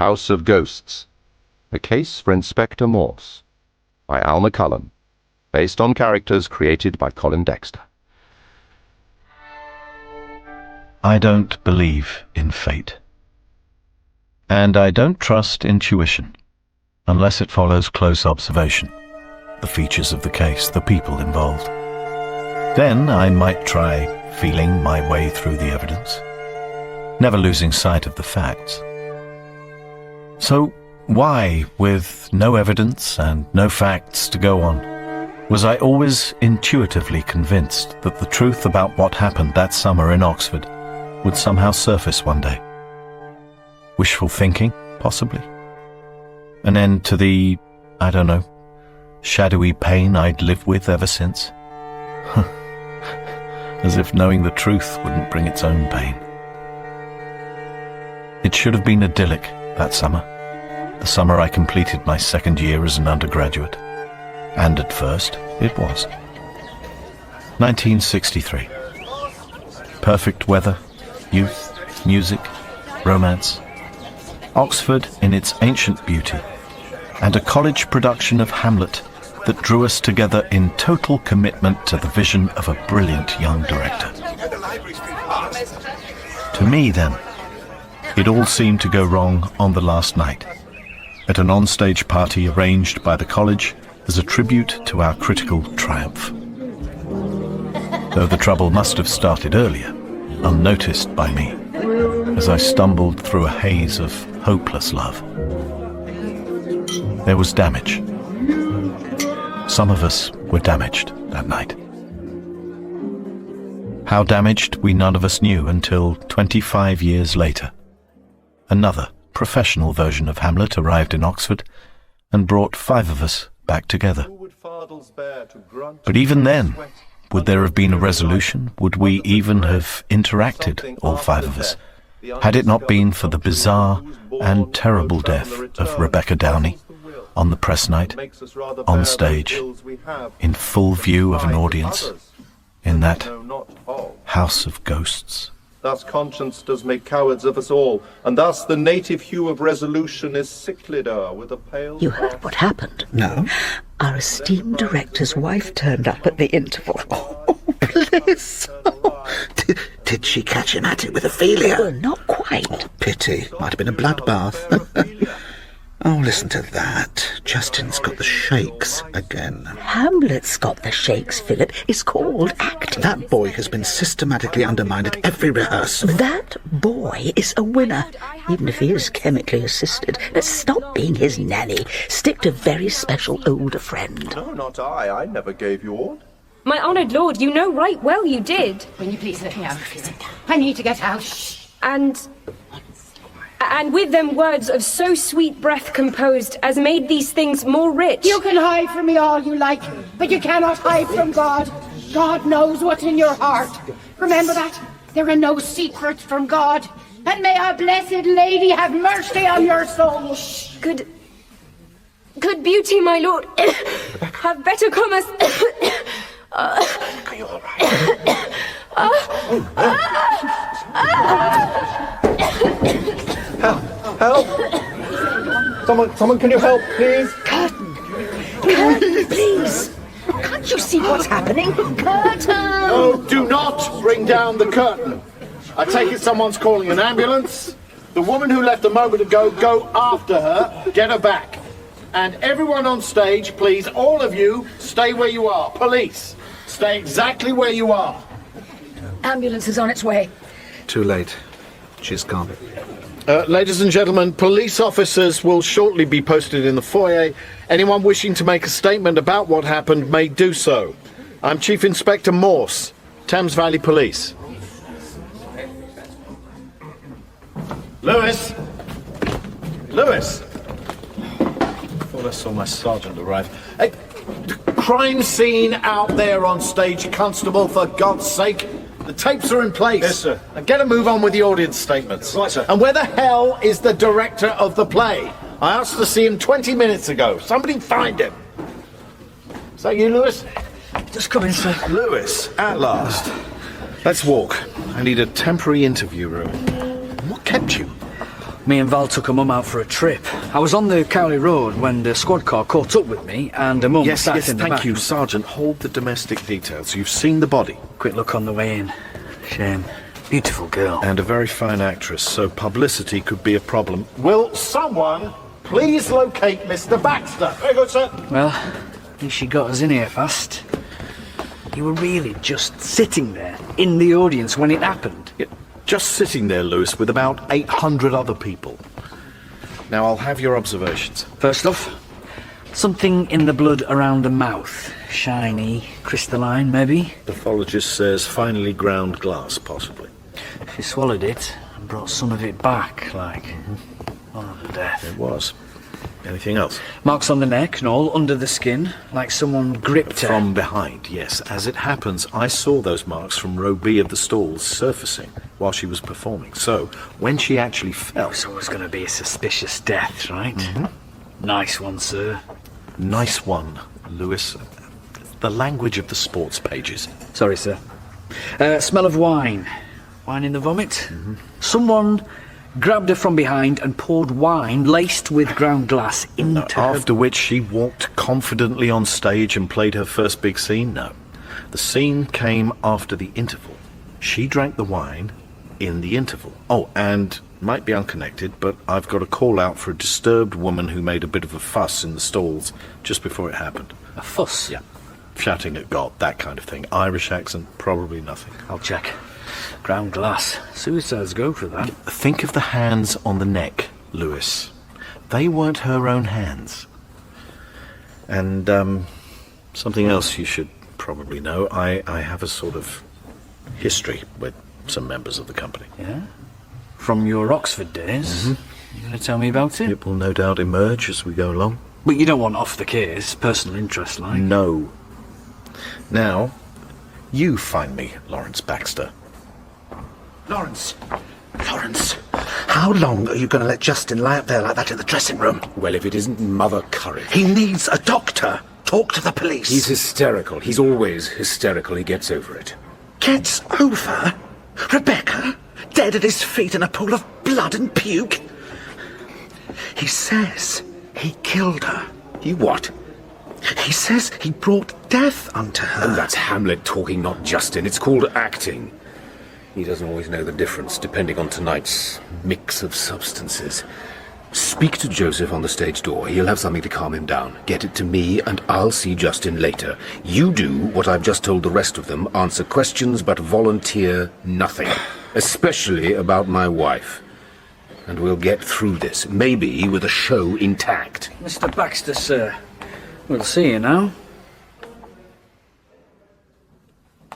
House of Ghosts. A Case for Inspector Morse by Alma Cullen, based on characters created by Colin Dexter. I don't believe in fate. And I don't trust intuition, unless it follows close observation, the features of the case, the people involved. Then I might try feeling my way through the evidence, never losing sight of the facts. So why, with no evidence and no facts to go on, was I always intuitively convinced that the truth about what happened that summer in Oxford would somehow surface one day? Wishful thinking, possibly? An end to the, I don't know, shadowy pain I'd lived with ever since? As if knowing the truth wouldn't bring its own pain. It should have been idyllic that summer, the summer I completed my second year as an undergraduate. And at first, it was. 1963. Perfect weather, youth, music, romance. Oxford in its ancient beauty, and a college production of Hamlet that drew us together in total commitment to the vision of a brilliant young director. To me, then, it all seemed to go wrong on the last night, at an onstage party arranged by the college as a tribute to our critical triumph. Though the trouble must have started earlier, unnoticed by me, as I stumbled through a haze of hopeless love. There was damage. Some of us were damaged that night. How damaged we none of us knew until 25 years later. Another professional version of Hamlet arrived in Oxford and brought 5 of us back together. But even then, would there have been a resolution? Would we even have interacted, all 5 of us, had it not been for the bizarre and terrible death of Rebecca Downey on the press night, on stage, in full view of an audience, in that house of ghosts? Thus conscience does make cowards of us all, and thus the native hue of resolution is sicklied o'er with a pale... You heard what happened? No. Our esteemed director's wife turned up at the interval. Oh, bliss! Did she catch him at it with Ophelia? Well, not quite. Oh, pity. Might have been a bloodbath. Oh, listen to that. Justin's got the shakes again. Hamlet's got the shakes, Philip. It's called acting. That boy has been systematically undermined at every rehearsal. That boy is a winner, even if he is chemically assisted. Let's stop being his nanny. Stick to very special older friend. No, not I. I never gave you aught. My honoured lord, you know right well you did. Will you please let me out? I need to get out. Shh. And with them words of so sweet breath composed as made these things more rich. You can hide from me all you like, but you cannot hide from God. God knows what's in your heart. Remember that. There are no secrets from God. And may our blessed Lady have mercy on your soul. Could beauty, my lord, have better come as... Are you all right? Help! Someone, can you help, please? Curtain, please. Can't you see what's happening? Curtain! Oh, do not bring down the curtain. I take it someone's calling an ambulance. The woman who left a moment ago, go after her, get her back. And everyone on stage, please, all of you, stay where you are. Police, stay exactly where you are. Ambulance is on its way. Too late. She's gone. Ladies and gentlemen, police officers will shortly be posted in the foyer. Anyone wishing to make a statement about what happened may do so. I'm Chief Inspector Morse, Thames Valley Police. Lewis! Lewis! I thought I saw my sergeant arrive. Hey, crime scene out there on stage, Constable, for God's sake. The tapes are in place. Yes, sir. Now get a move on with the audience statements. Right, sir. And where the hell is the director of the play? I asked to see him 20 minutes ago. Somebody find him. Is that you, Lewis? Just come in, sir. Lewis, at last. Let's walk. I need a temporary interview room. What kept you? Me and Val took a mum out for a trip. I was on the Cowley Road when the squad car caught up with me and a mum sat in the back. Thank you, Sergeant. Hold the domestic details. You've seen the body. Quick look on the way in. Shame. Beautiful girl. And a very fine actress, so publicity could be a problem. Will someone please locate Mr. Baxter? Very good, sir. Well, at least she got us in here fast. You were really just sitting there in the audience when it happened. Yeah, just sitting there, Lewis, with about 800 other people. Now, I'll have your observations. First off, something in the blood around the mouth. Shiny, crystalline, maybe? Pathologist says finely ground glass, possibly. She swallowed it and brought some of it back, like horrible death. It was. Anything else? Marks on the neck and all, under the skin, like someone gripped her. From behind, yes. As it happens, I saw those marks from row B of the stalls surfacing while she was performing. So, when she actually fell... It's always going to be a suspicious death, right? Nice one, sir. Nice one, Lewis. The language of the sports pages. Sorry, sir. Smell of wine. Wine in the vomit? Someone grabbed her from behind and poured wine laced with ground glass into her... After which she walked confidently on stage and played her first big scene? No. The scene came after the interval. She drank the wine in the interval. Oh, and might be unconnected, but I've got a call out for a disturbed woman who made a bit of a fuss in the stalls just before it happened. A fuss? Yeah. Shouting at God, that kind of thing. Irish accent, probably nothing. I'll check. Ground glass. Suicides go for that. Think of the hands on the neck, Lewis. They weren't her own hands. And, something else you should probably know. I have a sort of history with some members of the company. Yeah? From your Oxford days? You going to tell me about it? It will no doubt emerge as we go along. But you don't want off the case, personal interest like? No. Now, you find me, Lawrence Baxter. Lawrence, how long are you going to let Justin lie up there like that in the dressing room? Well, if it isn't Mother Courage. He needs a doctor. Talk to the police. He's hysterical. He's always hysterical. He gets over it. Gets over? Rebecca? Dead at his feet in a pool of blood and puke? He says he killed her. You what? He says he brought death unto her. And that's Hamlet talking, not Justin. It's called acting. He doesn't always know the difference, depending on tonight's mix of substances. Speak to Joseph on the stage door. He'll have something to calm him down. Get it to me, and I'll see Justin later. You do what I've just told the rest of them. Answer questions, but volunteer nothing. Especially about my wife. And we'll get through this, maybe with a show intact. Mr. Baxter, sir. We'll see you now.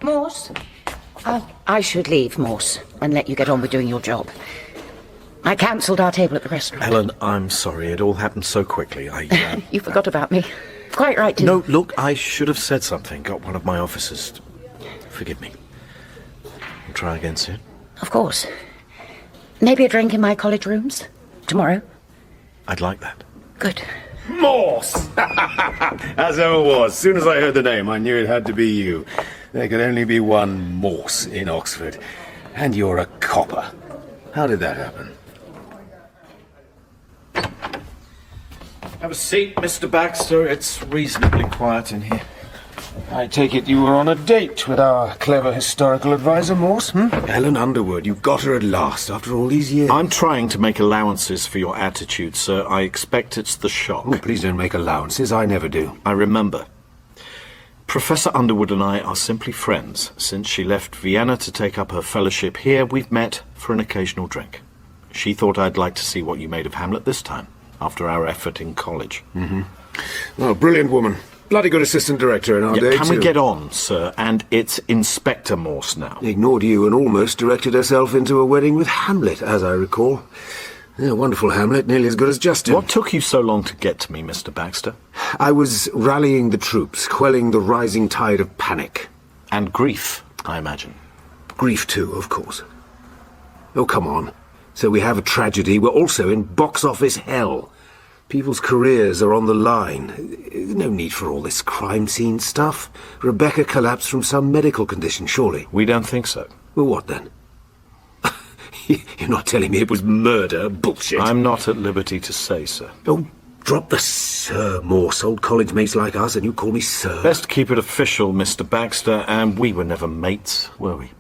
Morse? I should leave, Morse, and let you get on with doing your job. I cancelled our table at the restaurant. Helen, I'm sorry. It all happened so quickly. You forgot about me. Quite right, too. No, look, I should have said something. Got one of my officers. Forgive me. We'll try again soon. Of course. Maybe a drink in my college rooms? Tomorrow? I'd like that. Good. Morse! As ever was. As soon as I heard the name, I knew it had to be you. There could only be one Morse in Oxford. And you're a copper. How did that happen? Have a seat, Mr. Baxter. It's reasonably quiet in here. I take it you were on a date with our clever historical advisor, Morse, Helen Underwood, you got her at last, after all these years. I'm trying to make allowances for your attitude, sir. I expect it's the shock. Oh, please don't make allowances. I never do. I remember. Professor Underwood and I are simply friends. Since she left Vienna to take up her fellowship here, we've met for an occasional drink. She thought I'd like to see what you made of Hamlet this time, after our effort in college. Well, brilliant woman. Bloody good assistant director in our day, Can we get on, sir? And it's Inspector Morse now. Ignored you and almost directed herself into a wedding with Hamlet, as I recall. Yeah, wonderful Hamlet, nearly as good as Justin. What took you so long to get to me, Mr. Baxter? I was rallying the troops, quelling the rising tide of panic. And grief, I imagine. Grief too, of course. Oh, come on. So we have a tragedy. We're also in box office hell. People's careers are on the line. No need for all this crime scene stuff. Rebecca collapsed from some medical condition, surely. We don't think so. Well, what then? You're not telling me it was murder? Bullshit. I'm not at liberty to say, sir. Oh, drop the sir, Morse. Old college mates like us, and you call me sir. Best keep it official, Mr. Baxter, and we were never mates, were we?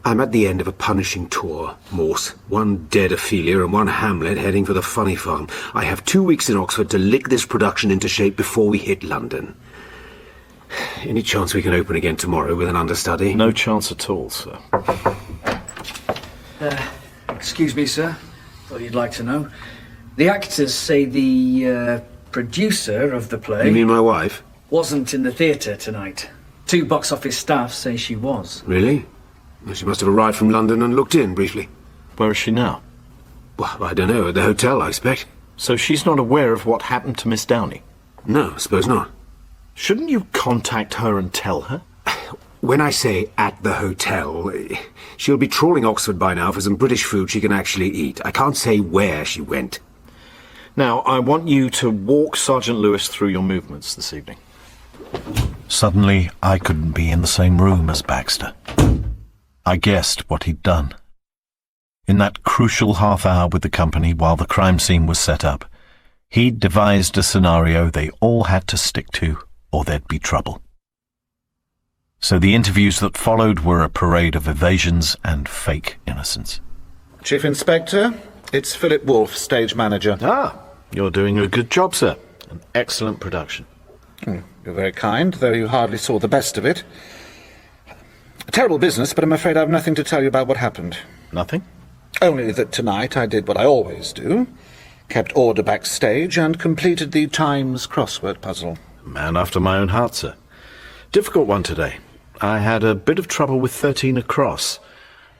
I'm at the end of a punishing tour, Morse. One dead Ophelia and one Hamlet heading for the funny farm. I have 2 weeks in Oxford to lick this production into shape before we hit London. Any chance we can open again tomorrow with an understudy? No chance at all, sir. Excuse me, sir. Thought you'd like to know. The actors say the producer of the play... You mean my wife? ...wasn't in the theatre tonight. 2 box office staff say she was. Really? Well, she must have arrived from London and looked in briefly. Where is she now? Well, I don't know. At the hotel, I expect. So she's not aware of what happened to Miss Downey? No, I suppose not. Shouldn't you contact her and tell her? When I say at the hotel, she'll be trawling Oxford by now for some British food she can actually eat. I can't say where she went. Now, I want you to walk Sergeant Lewis through your movements this evening. Suddenly, I couldn't be in the same room as Baxter. I guessed what he'd done. In that crucial half hour with the company while the crime scene was set up, he'd devised a scenario they all had to stick to, or there'd be trouble. So the interviews that followed were a parade of evasions and fake innocence. Chief Inspector, it's Philip Wolfe, stage manager. Ah, you're doing a good job, sir. An excellent production. You're very kind, though you hardly saw the best of it. A terrible business, but I'm afraid I've nothing to tell you about what happened. Nothing? Only that tonight I did what I always do. Kept order backstage and completed the Times crossword puzzle. A man after my own heart, sir. Difficult one today. I had a bit of trouble with 13 across.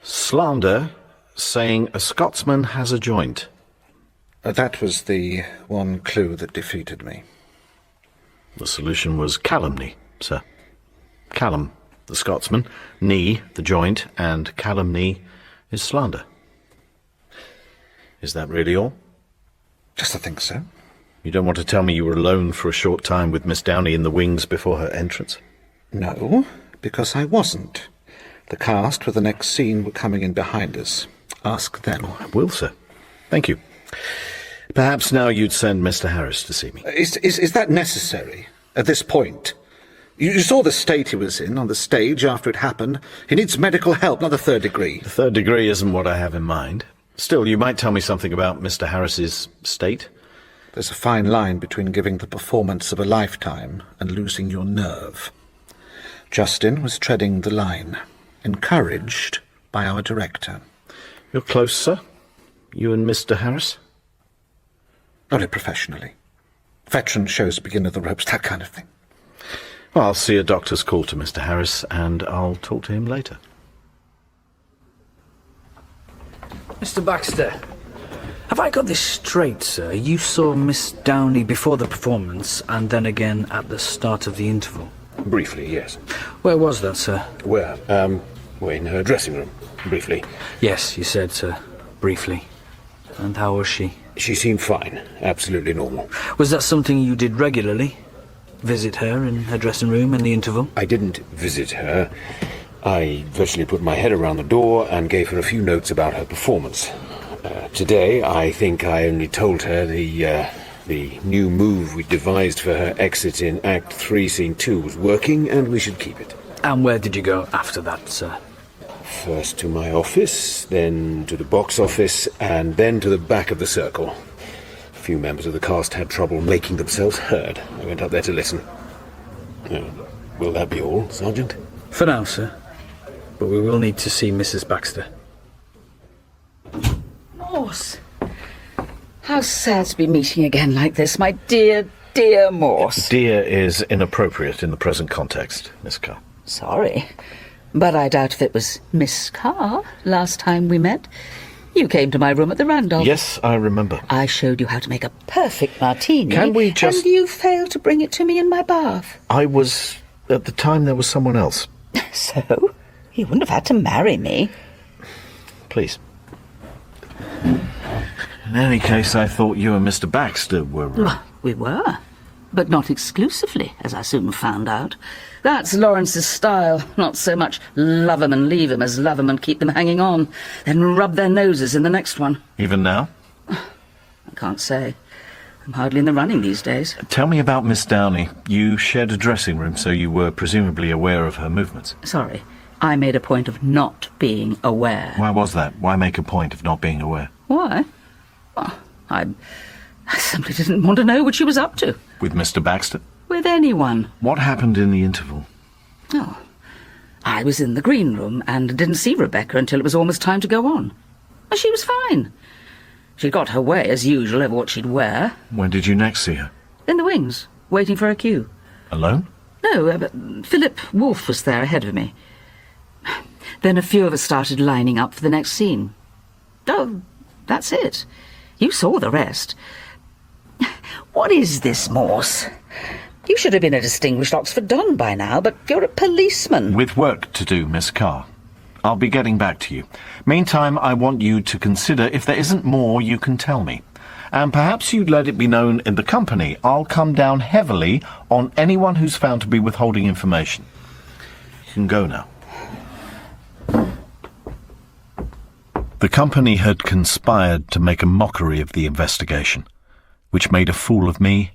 Slander, saying a Scotsman has a joint. That was the one clue that defeated me. The solution was calumny, sir. Callum, the Scotsman, knee, the joint, and calumny is slander. Is that really all? Yes, I think so. You don't want to tell me you were alone for a short time with Miss Downey in the wings before her entrance? No, because I wasn't. The cast for the next scene were coming in behind us. Ask them. I will, sir. Thank you. Perhaps now you'd send Mr. Harris to see me. Is that necessary at this point? You saw the state he was in on the stage after it happened. He needs medical help, not the 3rd degree. The 3rd degree isn't what I have in mind. Still, you might tell me something about Mr. Harris's state. There's a fine line between giving the performance of a lifetime and losing your nerve. Justin was treading the line, encouraged by our director. You're close, sir? You and Mr. Harris? Only professionally. Veteran shows begin at the ropes, that kind of thing. Well, I'll see a doctor's call to Mr. Harris, and I'll talk to him later. Mr. Baxter, have I got this straight, sir? You saw Miss Downey before the performance and then again at the start of the interval? Briefly, yes. Where was that, sir? Where? We're in her dressing room. Briefly. Yes, you said, sir. Briefly. And how was she? She seemed fine. Absolutely normal. Was that something you did regularly? Visit her in her dressing room in the interval? I didn't visit her. I virtually put my head around the door and gave her a few notes about her performance. Today, I think I only told her the new move we devised for her exit in Act 3, Scene 2 was working, and we should keep it. And where did you go after that, sir? First to my office, then to the box office, and then to the back of the circle. A few members of the cast had trouble making themselves heard. I went up there to listen. Will that be all, Sergeant? For now, sir. But we will need to see Mrs. Baxter. Morse. How sad to be meeting again like this, my dear, dear Morse. Dear is inappropriate in the present context, Miss Carr. Sorry, but I doubt if it was Miss Carr last time we met. You came to my room at the Randolph. Yes, I remember. I showed you how to make a perfect martini. Can we just... And you failed to bring it to me in my bath. At the time there was someone else. So? You wouldn't have had to marry me. Please. In any case, I thought you and Mr. Baxter were... Well, we were, but not exclusively, as I soon found out. That's Lawrence's style. Not so much love 'em and leave 'em as love 'em and keep them hanging on, then rub their noses in the next one. Even now? I can't say. I'm hardly in the running these days. Tell me about Miss Downey. You shared a dressing room, so you were presumably aware of her movements. Sorry, I made a point of not being aware. Why was that? Why make a point of not being aware? Why? Well, I simply didn't want to know what she was up to. With Mr. Baxter? With anyone. What happened in the interval? Oh, I was in the green room and didn't see Rebecca until it was almost time to go on. She was fine. She'd got her way, as usual, over what she'd wear. When did you next see her? In the wings, waiting for her cue. Alone? No, but Philip Wolfe was there ahead of me. Then a few of us started lining up for the next scene. Oh, that's it. You saw the rest. What is this, Morse? You should have been a distinguished Oxford Don by now, but you're a policeman. With work to do, Miss Carr. I'll be getting back to you. Meantime, I want you to consider if there isn't more you can tell me. And perhaps you'd let it be known in the company I'll come down heavily on anyone who's found to be withholding information. You can go now. The company had conspired to make a mockery of the investigation, which made a fool of me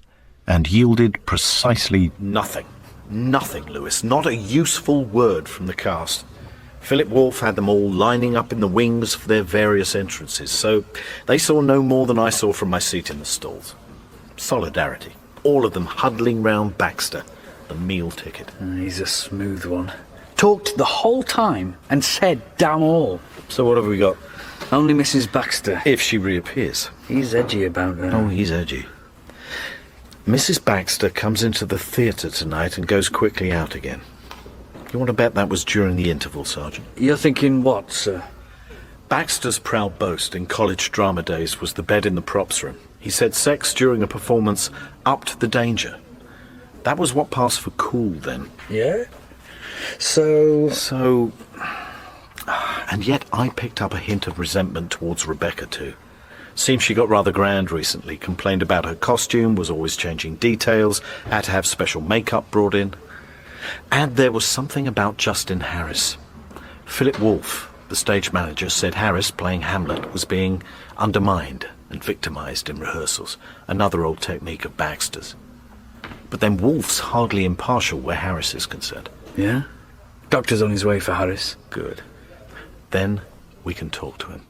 and yielded precisely Nothing. Nothing, Lewis. Not a useful word from the cast. Philip Wolfe had them all lining up in the wings for their various entrances, so they saw no more than I saw from my seat in the stalls. Solidarity. All of them huddling round Baxter, the meal ticket. He's a smooth one. Talked the whole time and said damn all. So what have we got? Only Mrs. Baxter. If she reappears. He's edgy about her. Oh, he's edgy. Mrs. Baxter comes into the theatre tonight and goes quickly out again. You want to bet that was during the interval, Sergeant? You're thinking what, sir? Baxter's proud boast in college drama days was the bed in the props room. He said sex during a performance upped the danger. That was what passed for cool then. Yeah? So... And yet I picked up a hint of resentment towards Rebecca too. Seems she got rather grand recently, complained about her costume, was always changing details, had to have special makeup brought in. And there was something about Justin Harris. Philip Wolfe, the stage manager, said Harris, playing Hamlet, was being undermined and victimised in rehearsals, another old technique of Baxter's. But then Wolfe's hardly impartial where Harris is concerned. Yeah? Doctor's on his way for Harris. Good. Then we can talk to him.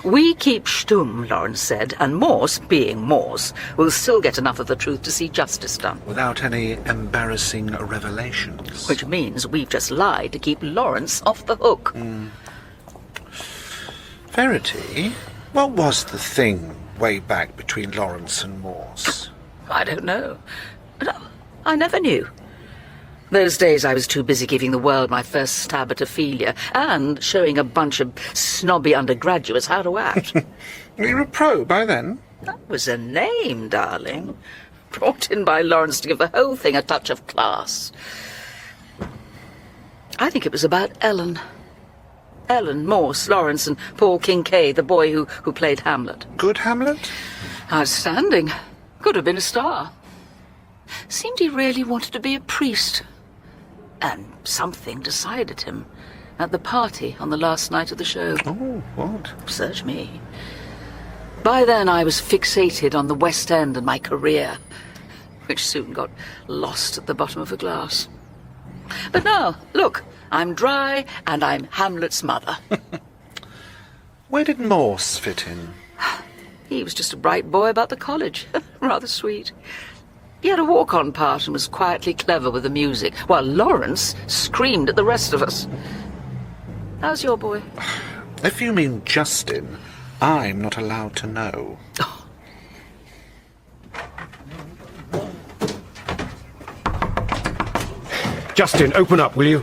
We keep stum, Lawrence said, and Morse, being Morse, will still get enough of the truth to see justice done. Without any embarrassing revelations. Which means we've just lied to keep Lawrence off the hook. Verity, what was the thing way back between Lawrence and Morse? I don't know. But I never knew. Those days I was too busy giving the world my first stab at Ophelia and showing a bunch of snobby undergraduates how to act. You were a pro by then? That was a name, darling. Brought in by Lawrence to give the whole thing a touch of class. I think it was about Ellen. Ellen, Morse, Lawrence and Paul Kincaid, the boy who played Hamlet. Good Hamlet? Outstanding. Could have been a star. Seemed he really wanted to be a priest. And something decided him at the party on the last night of the show. Oh, what? Search me. By then I was fixated on the West End and my career, which soon got lost at the bottom of a glass. But now, look, I'm dry and I'm Hamlet's mother. Where did Morse fit in? He was just a bright boy about the college. Rather sweet. He had a walk-on part and was quietly clever with the music, while Lawrence screamed at the rest of us. How's your boy? If you mean Justin, I'm not allowed to know. Oh. Justin, open up, will you?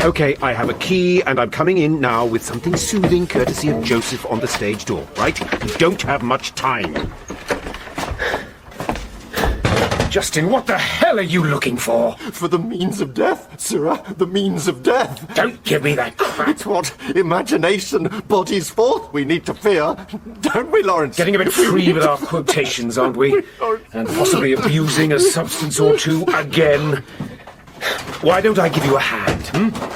Okay, I have a key, and I'm coming in now with something soothing courtesy of Joseph on the stage door, right? You don't have much time. Justin, what the hell are you looking for? For the means of death, sirrah, the means of death. Don't give me that crap. It's what imagination bodies forth we need to fear. Don't we, Lawrence? Getting a bit free with our quotations, aren't we? And possibly abusing a substance or two again. Why don't I give you a hand,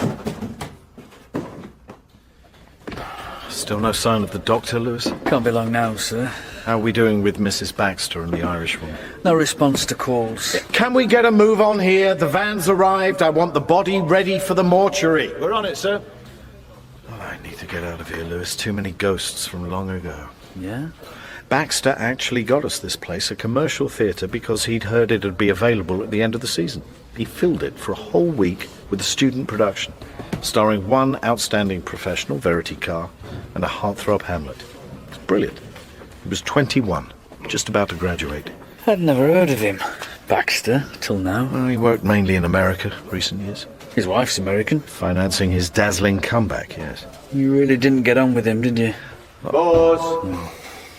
Still no sign of the doctor, Lewis? Can't be long now, sir. How are we doing with Mrs. Baxter and the Irishwoman? No response to calls. Can we get a move on here? The van's arrived. I want the body ready for the mortuary. We're on it, sir. Oh, I need to get out of here, Lewis. Too many ghosts from long ago. Yeah? Baxter actually got us this place, a commercial theatre, because he'd heard it'd be available at the end of the season. He filled it for a whole week with a student production, starring one outstanding professional, Verity Carr, and a heartthrob Hamlet. It's brilliant. He was 21, just about to graduate. I'd never heard of him, Baxter, till now. Well, he worked mainly in America recent years. His wife's American. Financing his dazzling comeback, yes. You really didn't get on with him, did you? Boss!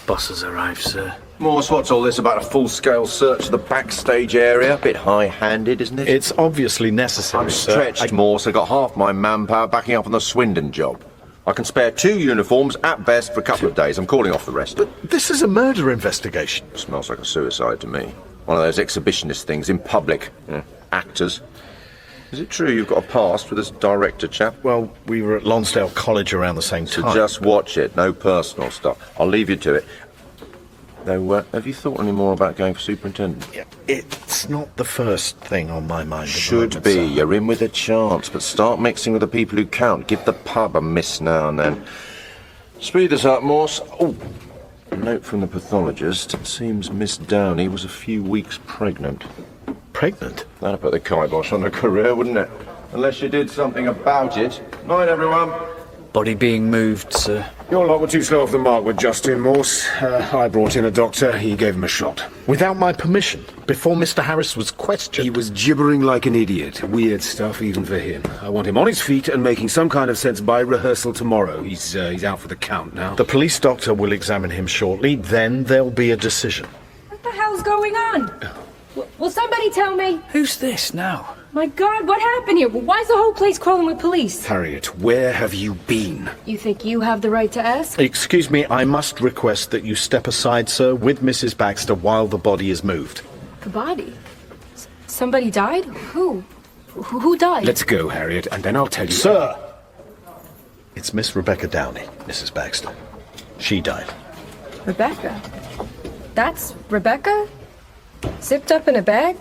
Boss has arrived, sir. Morse, what's all this about a full-scale search of the backstage area? A bit high-handed, isn't it? It's obviously necessary, I'm sir. stretched, Morse. I got half my manpower backing up on the Swindon job. I can spare 2 uniforms at best for a couple of days. I'm calling off the rest. But this is a murder investigation. Smells like a suicide to me. One of those exhibitionist things in public. Actors. Is it true you've got a past with this director chap? Well, we were at Lonsdale College around the same So time. just watch it. No personal stuff. I'll leave you to it. Though, have you thought any more about going for superintendent? Yeah, it's not the first thing on my mind. at the Should moment, be. sir. You're in with a chance, but start mixing with the people who count. Give the pub a miss now and then. Speed this up, Morse. Oh, a note from the pathologist. It seems Miss Downey was a few weeks pregnant. Pregnant? That'd put the kibosh on her career, wouldn't it? Unless you did something about it. Night, everyone. Body being moved, sir. Your lot were too slow off the mark with Justin Morse. I brought in a doctor. He gave him a shot. Without my permission, before Mr. Harris was questioned. He was gibbering like an idiot. Weird stuff even for him. I want him on his feet and making some kind of sense by rehearsal tomorrow. He's out for the count now. The police doctor will examine him shortly, then there'll be a decision. What the hell's going on? Will somebody tell me? Who's this now? My God, what happened here? Why is the whole place crawling with police? Harriet, where have you been? You think you have the right to ask? Excuse me, I must request that you step aside, sir, with Mrs. Baxter while the body is moved. The body? Somebody died? Who? Who died? Let's go, Harriet, and then I'll tell you. Sir! It's Miss Rebecca Downey, Mrs. Baxter. She died. Rebecca? That's Rebecca? Zipped up in a bag?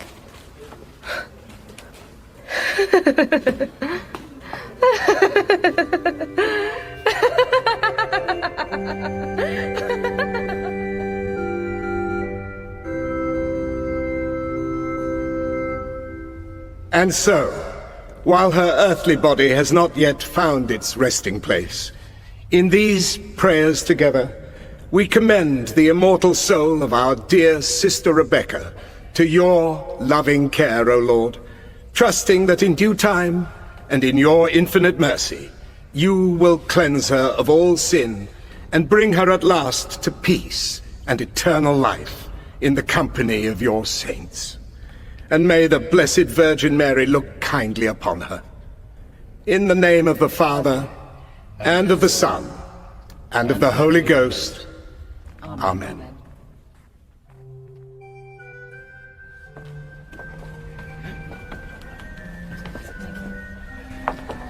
And so, while her earthly body has not yet found its resting place, in these prayers together, we commend the immortal soul of our dear Sister Rebecca to your loving care, O Lord, trusting that in due time and in your infinite mercy, you will cleanse her of all sin and bring her at last to peace and eternal life in the company of your saints. And may the Blessed Virgin Mary look kindly upon her. In the name of the Father, and of the Son, and of the Holy Ghost. Amen.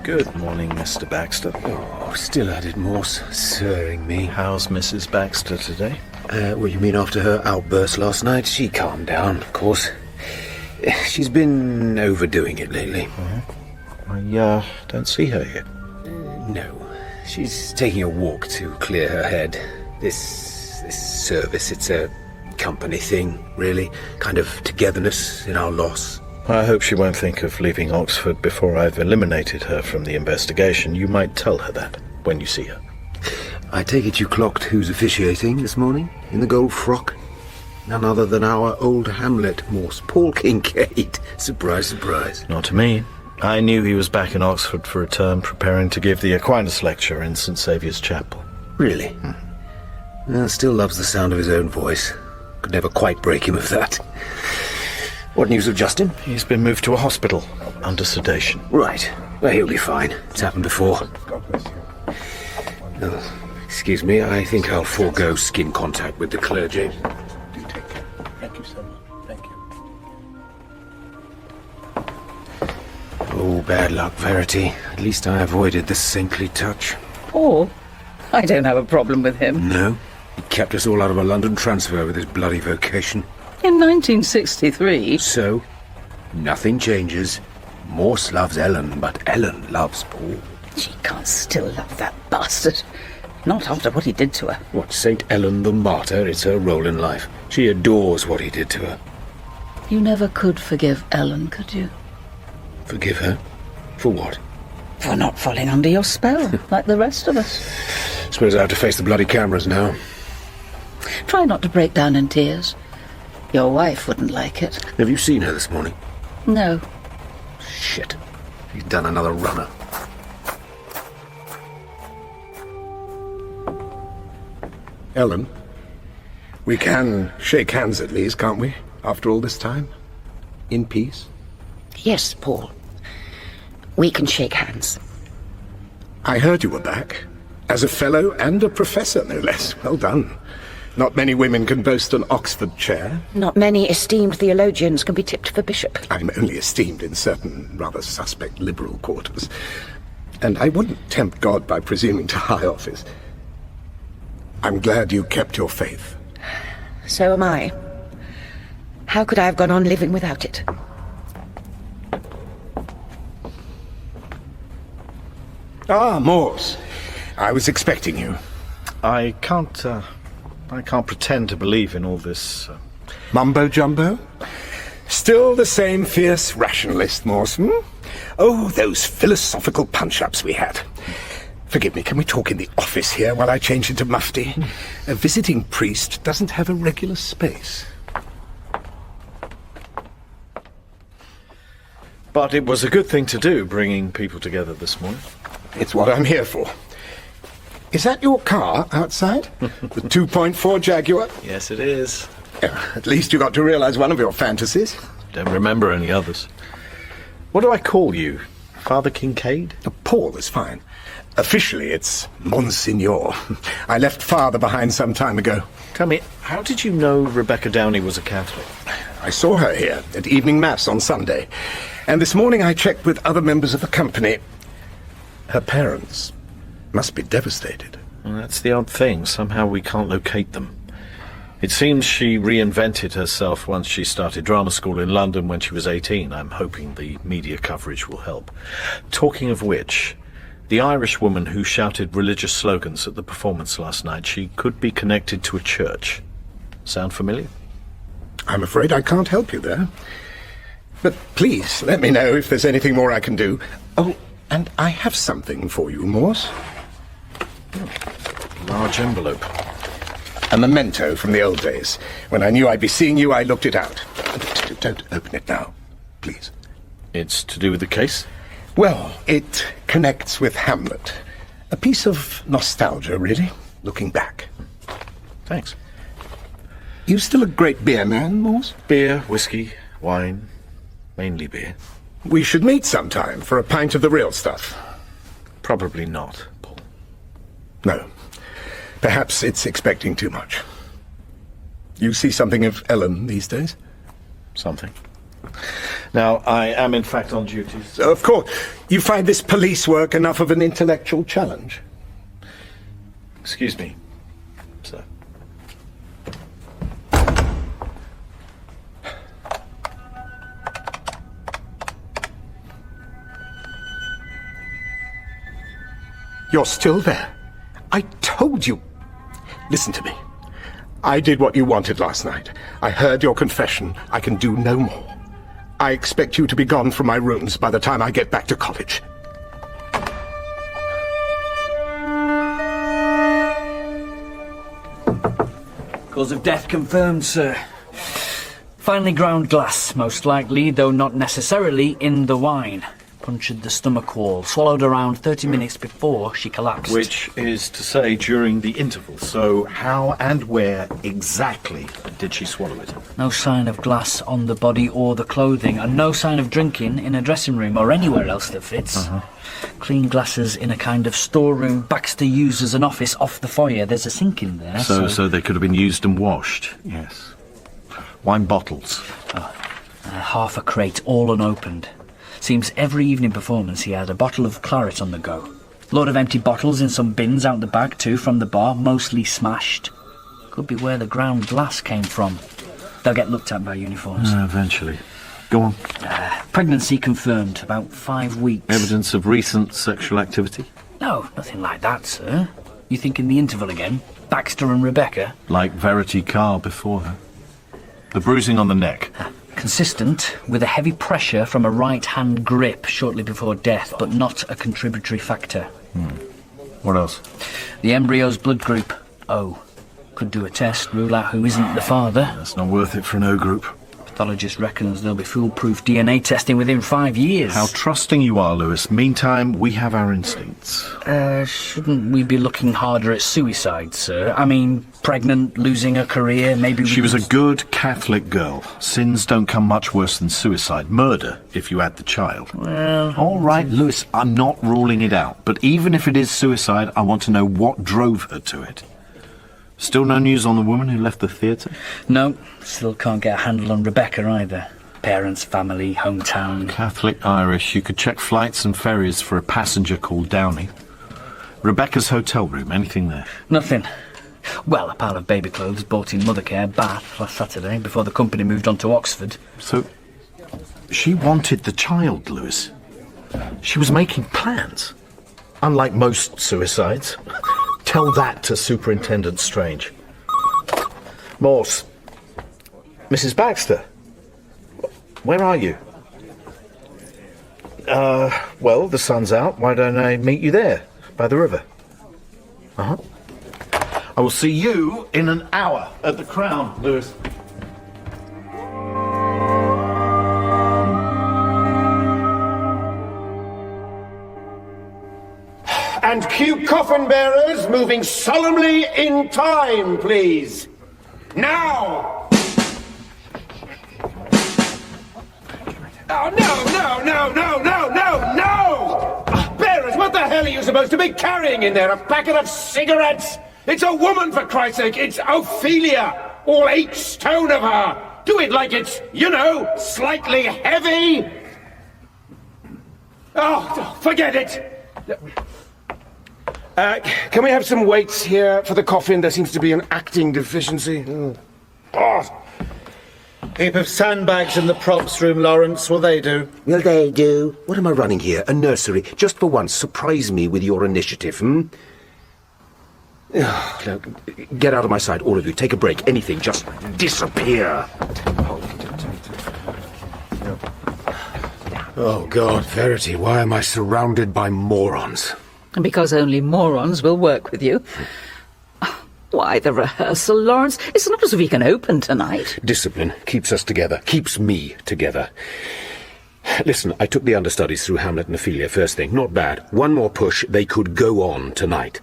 Good morning, Mr. Baxter. Oh, still at it, Morse. Sirring me. How's Mrs. Baxter today? What you mean after her outburst last night? She calmed down, of course. She's been overdoing it lately. I don't see her yet. No. She's taking a walk to clear her head. This service, it's a company thing, really. Kind of togetherness in our loss. I hope she won't think of leaving Oxford before I've eliminated her from the investigation. You might tell her that when you see her. I take it you clocked who's officiating this morning in the gold frock? None other than our old Hamlet, Morse, Paul Kincaid. Surprise, surprise. Not to me. I knew he was back in Oxford for a term, preparing to give the Aquinas lecture in St. Saviour's Chapel. Really? Well, still loves the sound of his own voice. Could never quite break him of that. What news of Justin? He's been moved to a hospital under sedation. Right. Well, he'll be fine. It's happened before. Oh, excuse me, I think I'll forego skin contact with the clergy. Do take care. Thank you so much. Thank you. Oh, bad luck, Verity. At least I avoided the saintly touch. Paul? I don't have a problem with him. No? He kept us all out of a London transfer with his bloody vocation. In 1963... So, nothing changes. Morse loves Ellen, but Ellen loves Paul. She can't still love that bastard. Not after what he did to her. What, St. Ellen the Martyr? It's her role in life. She adores what he did to her. You never could forgive Ellen, could you? Forgive her? For what? For not falling under your spell, like the rest of us. Suppose I have to face the bloody cameras now. Try not to break down in tears. Your wife wouldn't like it. Have you seen her this morning? No. Shit. She's done another runner. Ellen, we can shake hands at least, can't we? After all this time? In peace? Yes, Paul. We can shake hands. I heard you were back. As a fellow and a professor, no less. Well done. Not many women can boast an Oxford chair. Not many esteemed theologians can be tipped for bishop. I'm only esteemed in certain rather suspect liberal quarters. And I wouldn't tempt God by presuming to high office. I'm glad you kept your faith. So am I. How could I have gone on living without it? Ah, Morse. I was expecting you. I can't pretend to believe in all this... Mumbo-jumbo? Still the same fierce rationalist, Morse, hmm? Oh, those philosophical punch-ups we had. Forgive me, can we talk in the office here while I change into mufti? A visiting priest doesn't have a regular space. But it was a good thing to do, bringing people together this morning. It's what I'm here for. Is that your car outside? The 2.4 Jaguar? Yes, it is. At least you got to realize one of your fantasies. Don't remember any others. What do I call you? Father Kincaid? Paul is fine. Officially, it's Monsignor. I left father behind some time ago. Tell me, how did you know Rebecca Downey was a Catholic? I saw her here at evening mass on Sunday. And this morning I checked with other members of the company. Her parents must be devastated. Well, that's the odd thing. Somehow we can't locate them. It seems she reinvented herself once she started drama school in London when she was 18. I'm hoping the media coverage will help. Talking of which, the Irish woman who shouted religious slogans at the performance last night, she could be connected to a church. Sound familiar? I'm afraid I can't help you there. But please, let me know if there's anything more I can do. Oh, and I have something for you, Morse. Large envelope. A memento from the old days. When I knew I'd be seeing you, I looked it out. Don't open it now, please. It's to do with the case? Well, it connects with Hamlet. A piece of nostalgia, really, looking back. Thanks. You still a great beer man, Morse? Beer, whiskey, wine, mainly beer. We should meet sometime for a pint of the real stuff. Probably not, Paul. No. Perhaps it's expecting too much. You see something of Ellen these days? Something. Now, I am in fact on duty. So of course. You find this police work enough of an intellectual challenge? Excuse me, sir. You're still there. I told you. Listen to me. I did what you wanted last night. I heard your confession. I can do no more. I expect you to be gone from my rooms by the time I get back to college. Cause of death confirmed, sir. Finely ground glass, most likely, though not necessarily in the wine. punctured the stomach wall, swallowed around 30 minutes before she collapsed. Which is to say during the interval. So how and where exactly did she swallow it? No sign of glass on the body or the clothing, and no sign of drinking in a dressing room or anywhere else that fits. Clean glasses in a kind of storeroom Baxter used as an office off the foyer. There's a sink in there. So they could have been used and washed. Yes. Wine bottles. Half a crate, all unopened. Seems every evening performance he had a bottle of claret on the go. Load of empty bottles in some bins out the back too from the bar, mostly smashed. Could be where the ground glass came from. They'll get looked at by uniforms. Eventually. Go on. Pregnancy confirmed, about 5 weeks. Evidence of recent sexual activity? No, nothing like that, sir. You think in the interval again? Baxter and Rebecca? Like Verity Carr before her. The bruising on the neck. Consistent with a heavy pressure from a right-hand grip shortly before death, but not a contributory factor. What else? The embryo's blood group, O. Could do a test, rule out who isn't the father. That's not worth it for an O group. Pathologist reckons there'll be foolproof DNA testing within 5 years. How trusting you are, Lewis. Meantime, we have our instincts. Shouldn't we be looking harder at suicide, sir? I mean, pregnant, losing a career, maybe... She was a good Catholic girl. Sins don't come much worse than suicide. Murder, if you add the child. Well... All right, Lewis, I'm not ruling it out. But even if it is suicide, I want to know what drove her to it. Still no news on the woman who left the theatre? No, still can't get a handle on Rebecca either. Parents, family, hometown... Catholic Irish. You could check flights and ferries for a passenger called Downey. Rebecca's hotel room, anything there? Nothing. Well, a pile of baby clothes bought in Mothercare, Bath, last Saturday, before the company moved on to Oxford. So, she wanted the child, Lewis. She was making plans. Unlike most suicides. Tell that to Superintendent Strange. Morse. Mrs. Baxter. Where are you? Well, the sun's out. Why don't I meet you there, by the river? I will see you in an hour at the Crown, Lewis. And cue coffin bearers moving solemnly in time, please. Now! Oh, no! Bearers, what the hell are you supposed to be carrying in there? A packet of cigarettes? It's a woman, for Christ's sake. It's Ophelia. All 8 stone of her. Do it like it's, you know, slightly heavy. Oh, forget it. Can we have some weights here for the coffin? There seems to be an acting deficiency. Heap of sandbags in the props room, Lawrence. Will they do? Will they do? What am I running here? A nursery? Just for once, surprise me with your initiative, Now, get out of my sight, all of you. Take a break. Anything. Just disappear. Oh, God, Verity, why am I surrounded by morons? Because only morons will work with you. Why the rehearsal, Lawrence? It's not as if we can open tonight. Discipline keeps us together, keeps me together. Listen, I took the understudies through Hamlet and Ophelia first thing. Not bad. One more push, they could go on tonight.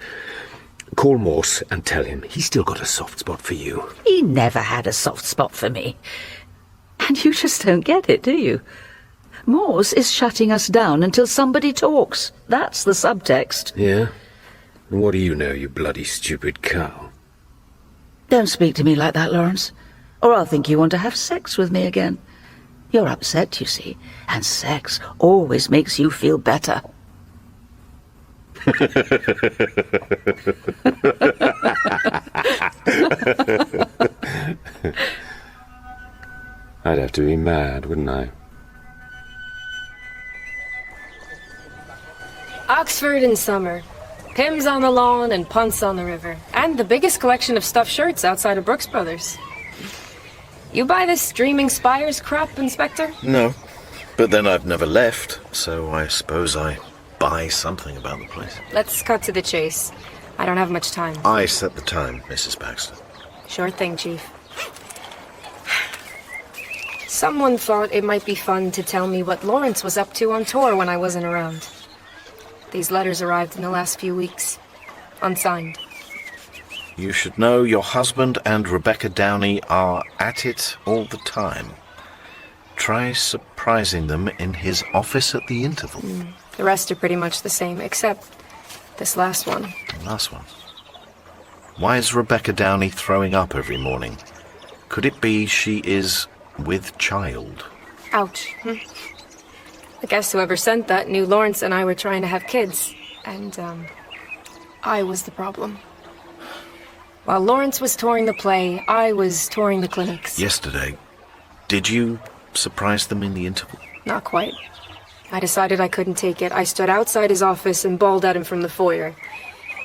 Call Morse and tell him he's still got a soft spot for you. He never had a soft spot for me. And you just don't get it, do you? Morse is shutting us down until somebody talks. That's the subtext. Yeah? And what do you know, you bloody stupid cow? Don't speak to me like that, Lawrence, or I'll think you want to have sex with me again. You're upset, you see, and sex always makes you feel better. I'd have to be mad, wouldn't I? Oxford in summer. Pims on the lawn and punts on the river. And the biggest collection of stuffed shirts outside of Brooks Brothers. You buy this Streaming Spires crap, Inspector? No, but then I've never left, so I suppose I buy something about the place. Let's cut to the chase. I don't have much time. I set the time, Mrs. Baxter. Sure thing, Chief. Someone thought it might be fun to tell me what Lawrence was up to on tour when I wasn't around. These letters arrived in the last few weeks. Unsigned. You should know your husband and Rebecca Downey are at it all the time. Try surprising them in his office at the interval. The rest are pretty much the same, except this last one. The last one. Why is Rebecca Downey throwing up every morning? Could it be she is with child? Ouch. I guess whoever sent that knew Lawrence and I were trying to have kids. And, I was the problem. While Lawrence was touring the play, I was touring the clinics. Yesterday, did you surprise them in the interval? Not quite. I decided I couldn't take it. I stood outside his office and bawled at him from the foyer.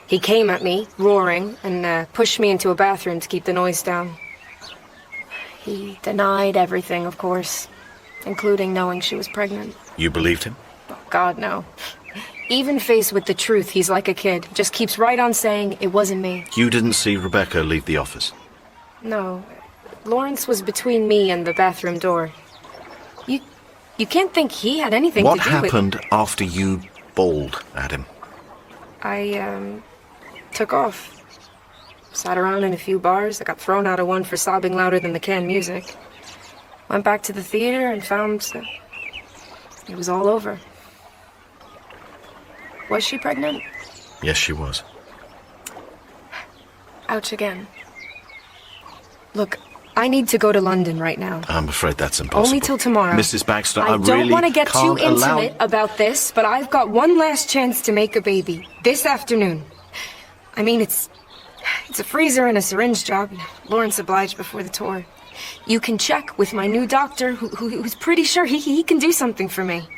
He came at me, roaring, and pushed me into a bathroom to keep the noise down. He denied everything, of course, including knowing she was pregnant. You believed him? Oh, God, no. Even faced with the truth, he's like a kid. Just keeps right on saying it wasn't me. You didn't see Rebecca leave the office? No. Lawrence was between me and the bathroom door. You can't think he had anything to do with... What happened after you bawled at him? I, took off. Sat around in a few bars. I got thrown out of one for sobbing louder than the canned music. Went back to the theater and found... it was all over. Was she pregnant? Yes, she was. Ouch again. Look, I need to go to London right now. I'm afraid that's impossible. Only till tomorrow. Mrs. Baxter, I really don't want to get too can't allow... intimate about this, but I've got one last chance to make a baby. This afternoon. I mean, it's a freezer and a syringe job. Lawrence obliged before the tour. You can check with my new doctor, who's pretty sure he can do something for me.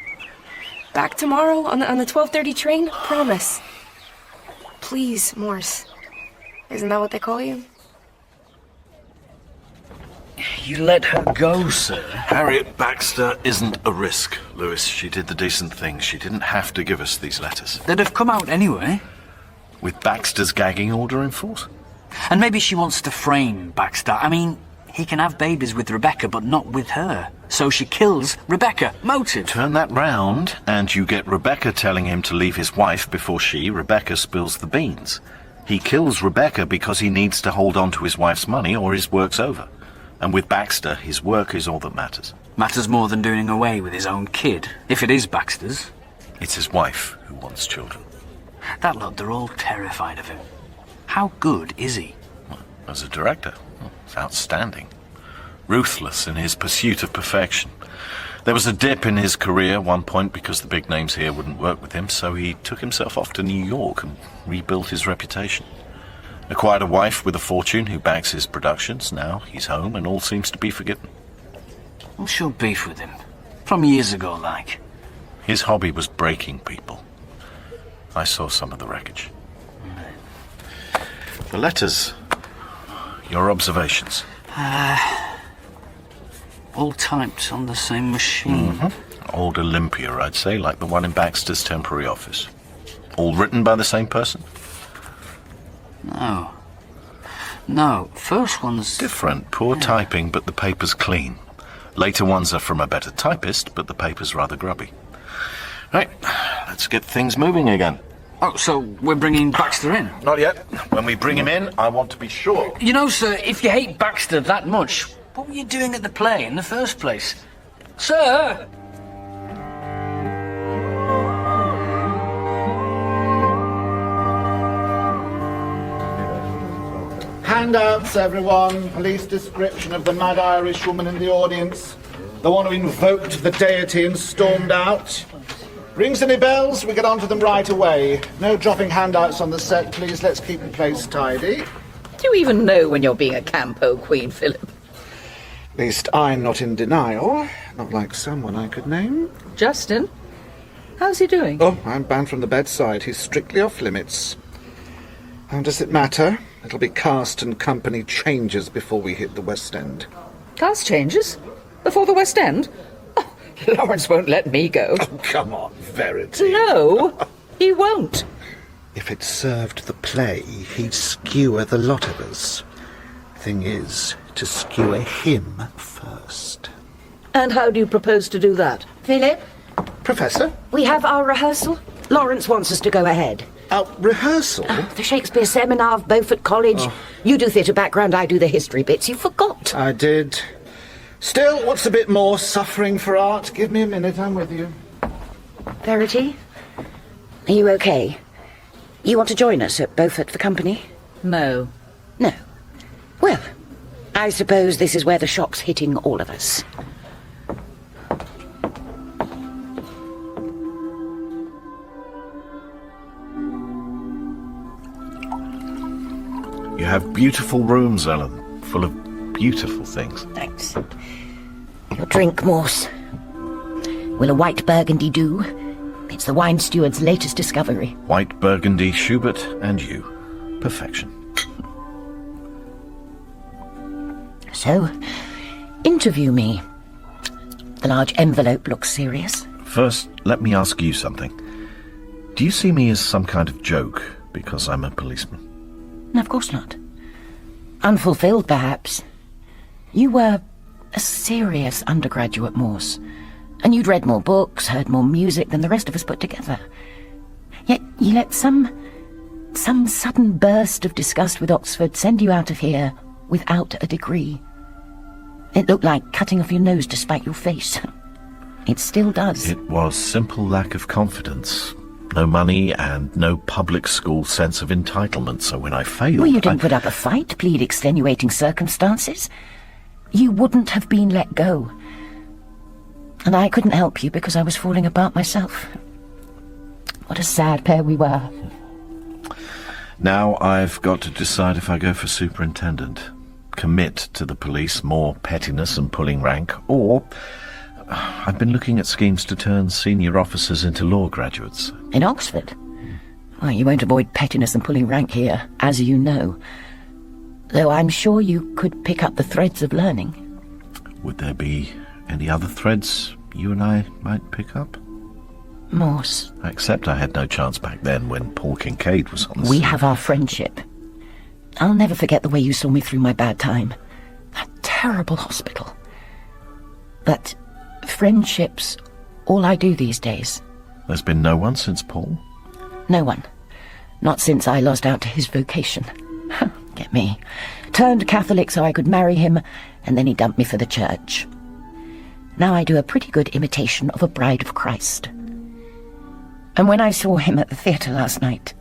Back tomorrow on the 12:30 train? Promise. Please, Morse. Isn't that what they call you? You let her go, sir. Harriet Baxter isn't a risk, Lewis. She did the decent thing. She didn't have to give us these letters. They'd have come out anyway. With Baxter's gagging order in force? And maybe she wants to frame Baxter. I mean, he can have babies with Rebecca, but not with her. So she kills Rebecca. Motive. Turn that round, and you get Rebecca telling him to leave his wife before Rebecca, spills the beans. He kills Rebecca because he needs to hold on to his wife's money or his work's over. And with Baxter, his work is all that matters. Matters more than doing away with his own kid, if it is Baxter's. It's his wife who wants children. That lot, they're all terrified of him. How good is he? Well, as a director, it's outstanding. Ruthless in his pursuit of perfection. There was a dip in his career at one point because the big names here wouldn't work with him, so he took himself off to New York and rebuilt his reputation. Acquired a wife with a fortune who backs his productions. Now he's home and all seems to be forgiven. What's your beef with him? From years ago, like? His hobby was breaking people. I saw some of the wreckage. The letters. Your observations. All typed on the same machine. Mm-hmm. Old Olympia, I'd say, like the one in Baxter's temporary office. All written by the same person? No, first one's... different. Poor typing, but the paper's clean. Later ones are from a better typist, but the paper's rather grubby. Right, let's get things moving again. Oh, so we're bringing Baxter in? Not yet. When we bring him in, I want to be sure. You know, sir, if you hate Baxter that much, what were you doing at the play in the first place? Sir! Handouts, everyone. Police description of the mad Irish woman in the audience. The one who invoked the deity and stormed out. Rings any bells? We get onto them right away. No dropping handouts on the set, please. Let's keep the place tidy. Do you even know when you're being a campo queen, Philip? At least I'm not in denial. Not like someone I could name. Justin? How's he doing? Oh, I'm banned from the bedside. He's strictly off limits. How does it matter? It'll be cast and company changes before we hit the West End. Cast changes? Before the West End? Oh, Lawrence won't let me go. Oh, come on, Verity. No, he won't. If it served the play, he'd skewer the lot of us. Thing is, to skewer him first. And how do you propose to do that? Philip, Professor? we have our rehearsal. Lawrence wants us to go ahead. Rehearsal? The Shakespeare seminar of Beaufort College. You do theatre background, I do the history bits. You forgot. I did. Still, what's a bit more suffering for art? Give me a minute, I'm with you. Verity, are you okay? You want to join us at Beaufort for company? No. No. Well, I suppose this is where the shock's hitting all of us. You have beautiful rooms, Ellen, full of beautiful things. Thanks. Your drink, Morse. Will a white burgundy do? It's the wine steward's latest discovery. White Burgundy, Schubert, and you. Perfection. So, interview me. The large envelope looks serious. First, let me ask you something. Do you see me as some kind of joke because I'm a policeman? No, of course not. Unfulfilled, perhaps. You were a serious undergraduate, Morse. And you'd read more books, heard more music than the rest of us put together. Yet you let some sudden burst of disgust with Oxford send you out of here without a degree. It looked like cutting off your nose to spite your face. It still does. It was simple lack of confidence. No money and no public school sense of entitlement, so when I failed... Well, you didn't put up a fight, plead extenuating circumstances. You wouldn't have been let go. And I couldn't help you because I was falling apart myself. What a sad pair we were. Now I've got to decide if I go for superintendent, commit to the police, more pettiness and pulling rank, or... I've been looking at schemes to turn senior officers into law graduates. In Oxford? Well, you won't avoid pettiness and pulling rank here, as you know. Though I'm sure you could pick up the threads of learning. Would there be any other threads you and I might pick up? Morse. Except I had no chance back then when Paul Kincaid was on the We scene. have our friendship. I'll never forget the way you saw me through my bad time. That terrible hospital. But friendship's all I do these days. There's been no one since Paul? No one. Not since I lost out to his vocation. Get me. Turned Catholic so I could marry him, and then he dumped me for the church. Now I do a pretty good imitation of a bride of Christ. And when I saw him at the theatre last night...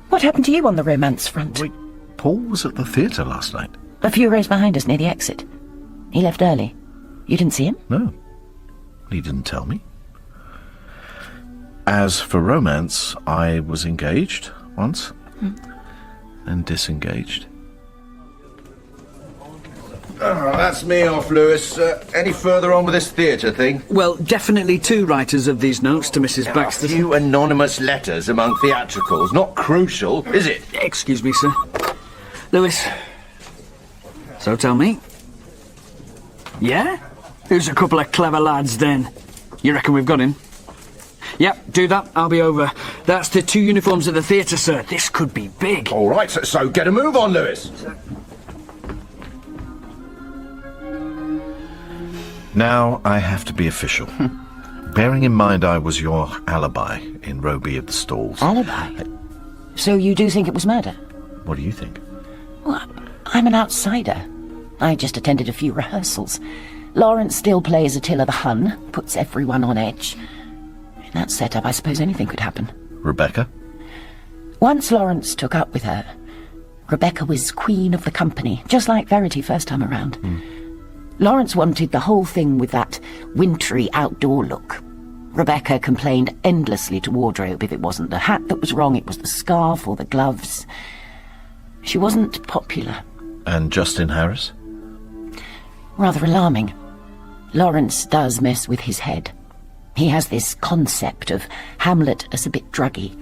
What happened to you on the romance front? Wait, Paul was at the theatre last night? A few rows behind us near the exit. He left early. You didn't see him? No. He didn't tell me. As for romance, I was engaged once, and disengaged. That's me off, Lewis. Any further on with this theatre thing? Well, definitely 2 writers of these notes to Mrs. Baxter. A few anonymous letters among theatricals. Not crucial, is it? Excuse me, sir. Lewis. So tell me. Yeah? Who's a couple of clever lads, then? You reckon we've got him? Yep, do that. I'll be over. That's the 2 uniforms at the theatre, sir. This could be big. All right, so get a move on, Lewis. Now I have to be official. Bearing in mind I was your alibi in Roby of the Stalls. Alibi? So you do think it was murder? What do you think? Well, I'm an outsider. I just attended a few rehearsals. Lawrence still plays Attila the Hun, puts everyone on edge. In that setup, I suppose anything could happen. Rebecca? Once Lawrence took up with her, Rebecca was queen of the company, just like Verity first time around. Lawrence wanted the whole thing with that wintry outdoor look. Rebecca complained endlessly to wardrobe if it wasn't the hat that was wrong, it was the scarf or the gloves. She wasn't popular. And Justin Harris? Rather alarming. Lawrence does mess with his head. He has this concept of Hamlet as a bit druggy.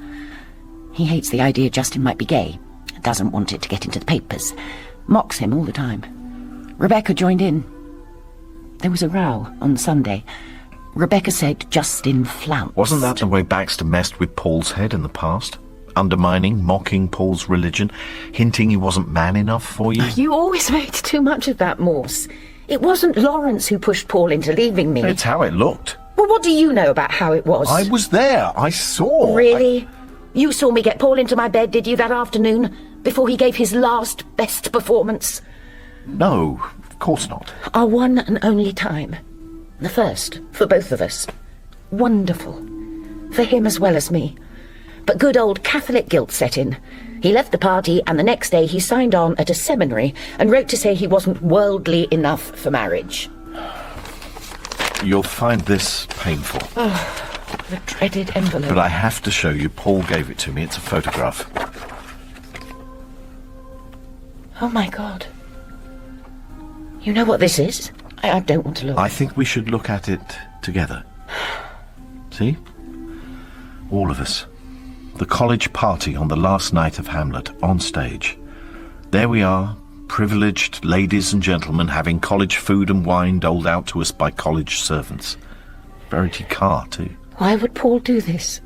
He hates the idea Justin might be gay, doesn't want it to get into the papers, mocks him all the time. Rebecca joined in. There was a row on Sunday. Rebecca said Justin flounced. Wasn't that the way Baxter messed with Paul's head in the past? Undermining, mocking Paul's religion, hinting he wasn't man enough for you? You always made too much of that, Morse. It wasn't Lawrence who pushed Paul into leaving me. It's how it looked. Well, what do you know about how it was? I was there. I saw. Really? You saw me get Paul into my bed, did you, that afternoon? Before he gave his last, best performance? No, of course not. Our one and only time. The first, for both of us. Wonderful. For him as well as me. But good old Catholic guilt set in. He left the party, and the next day he signed on at a seminary and wrote to say he wasn't worldly enough for marriage. You'll find this painful. Oh, the dreaded envelope. But I have to show you. Paul gave it to me. It's a photograph. Oh, my God. You know what this is? I don't want to look. I think we should look at it together. See? All of us. The college party on the last night of Hamlet, on stage. There we are, privileged ladies and gentlemen having college food and wine doled out to us by college servants. Verity Carr, too. Why would Paul do this?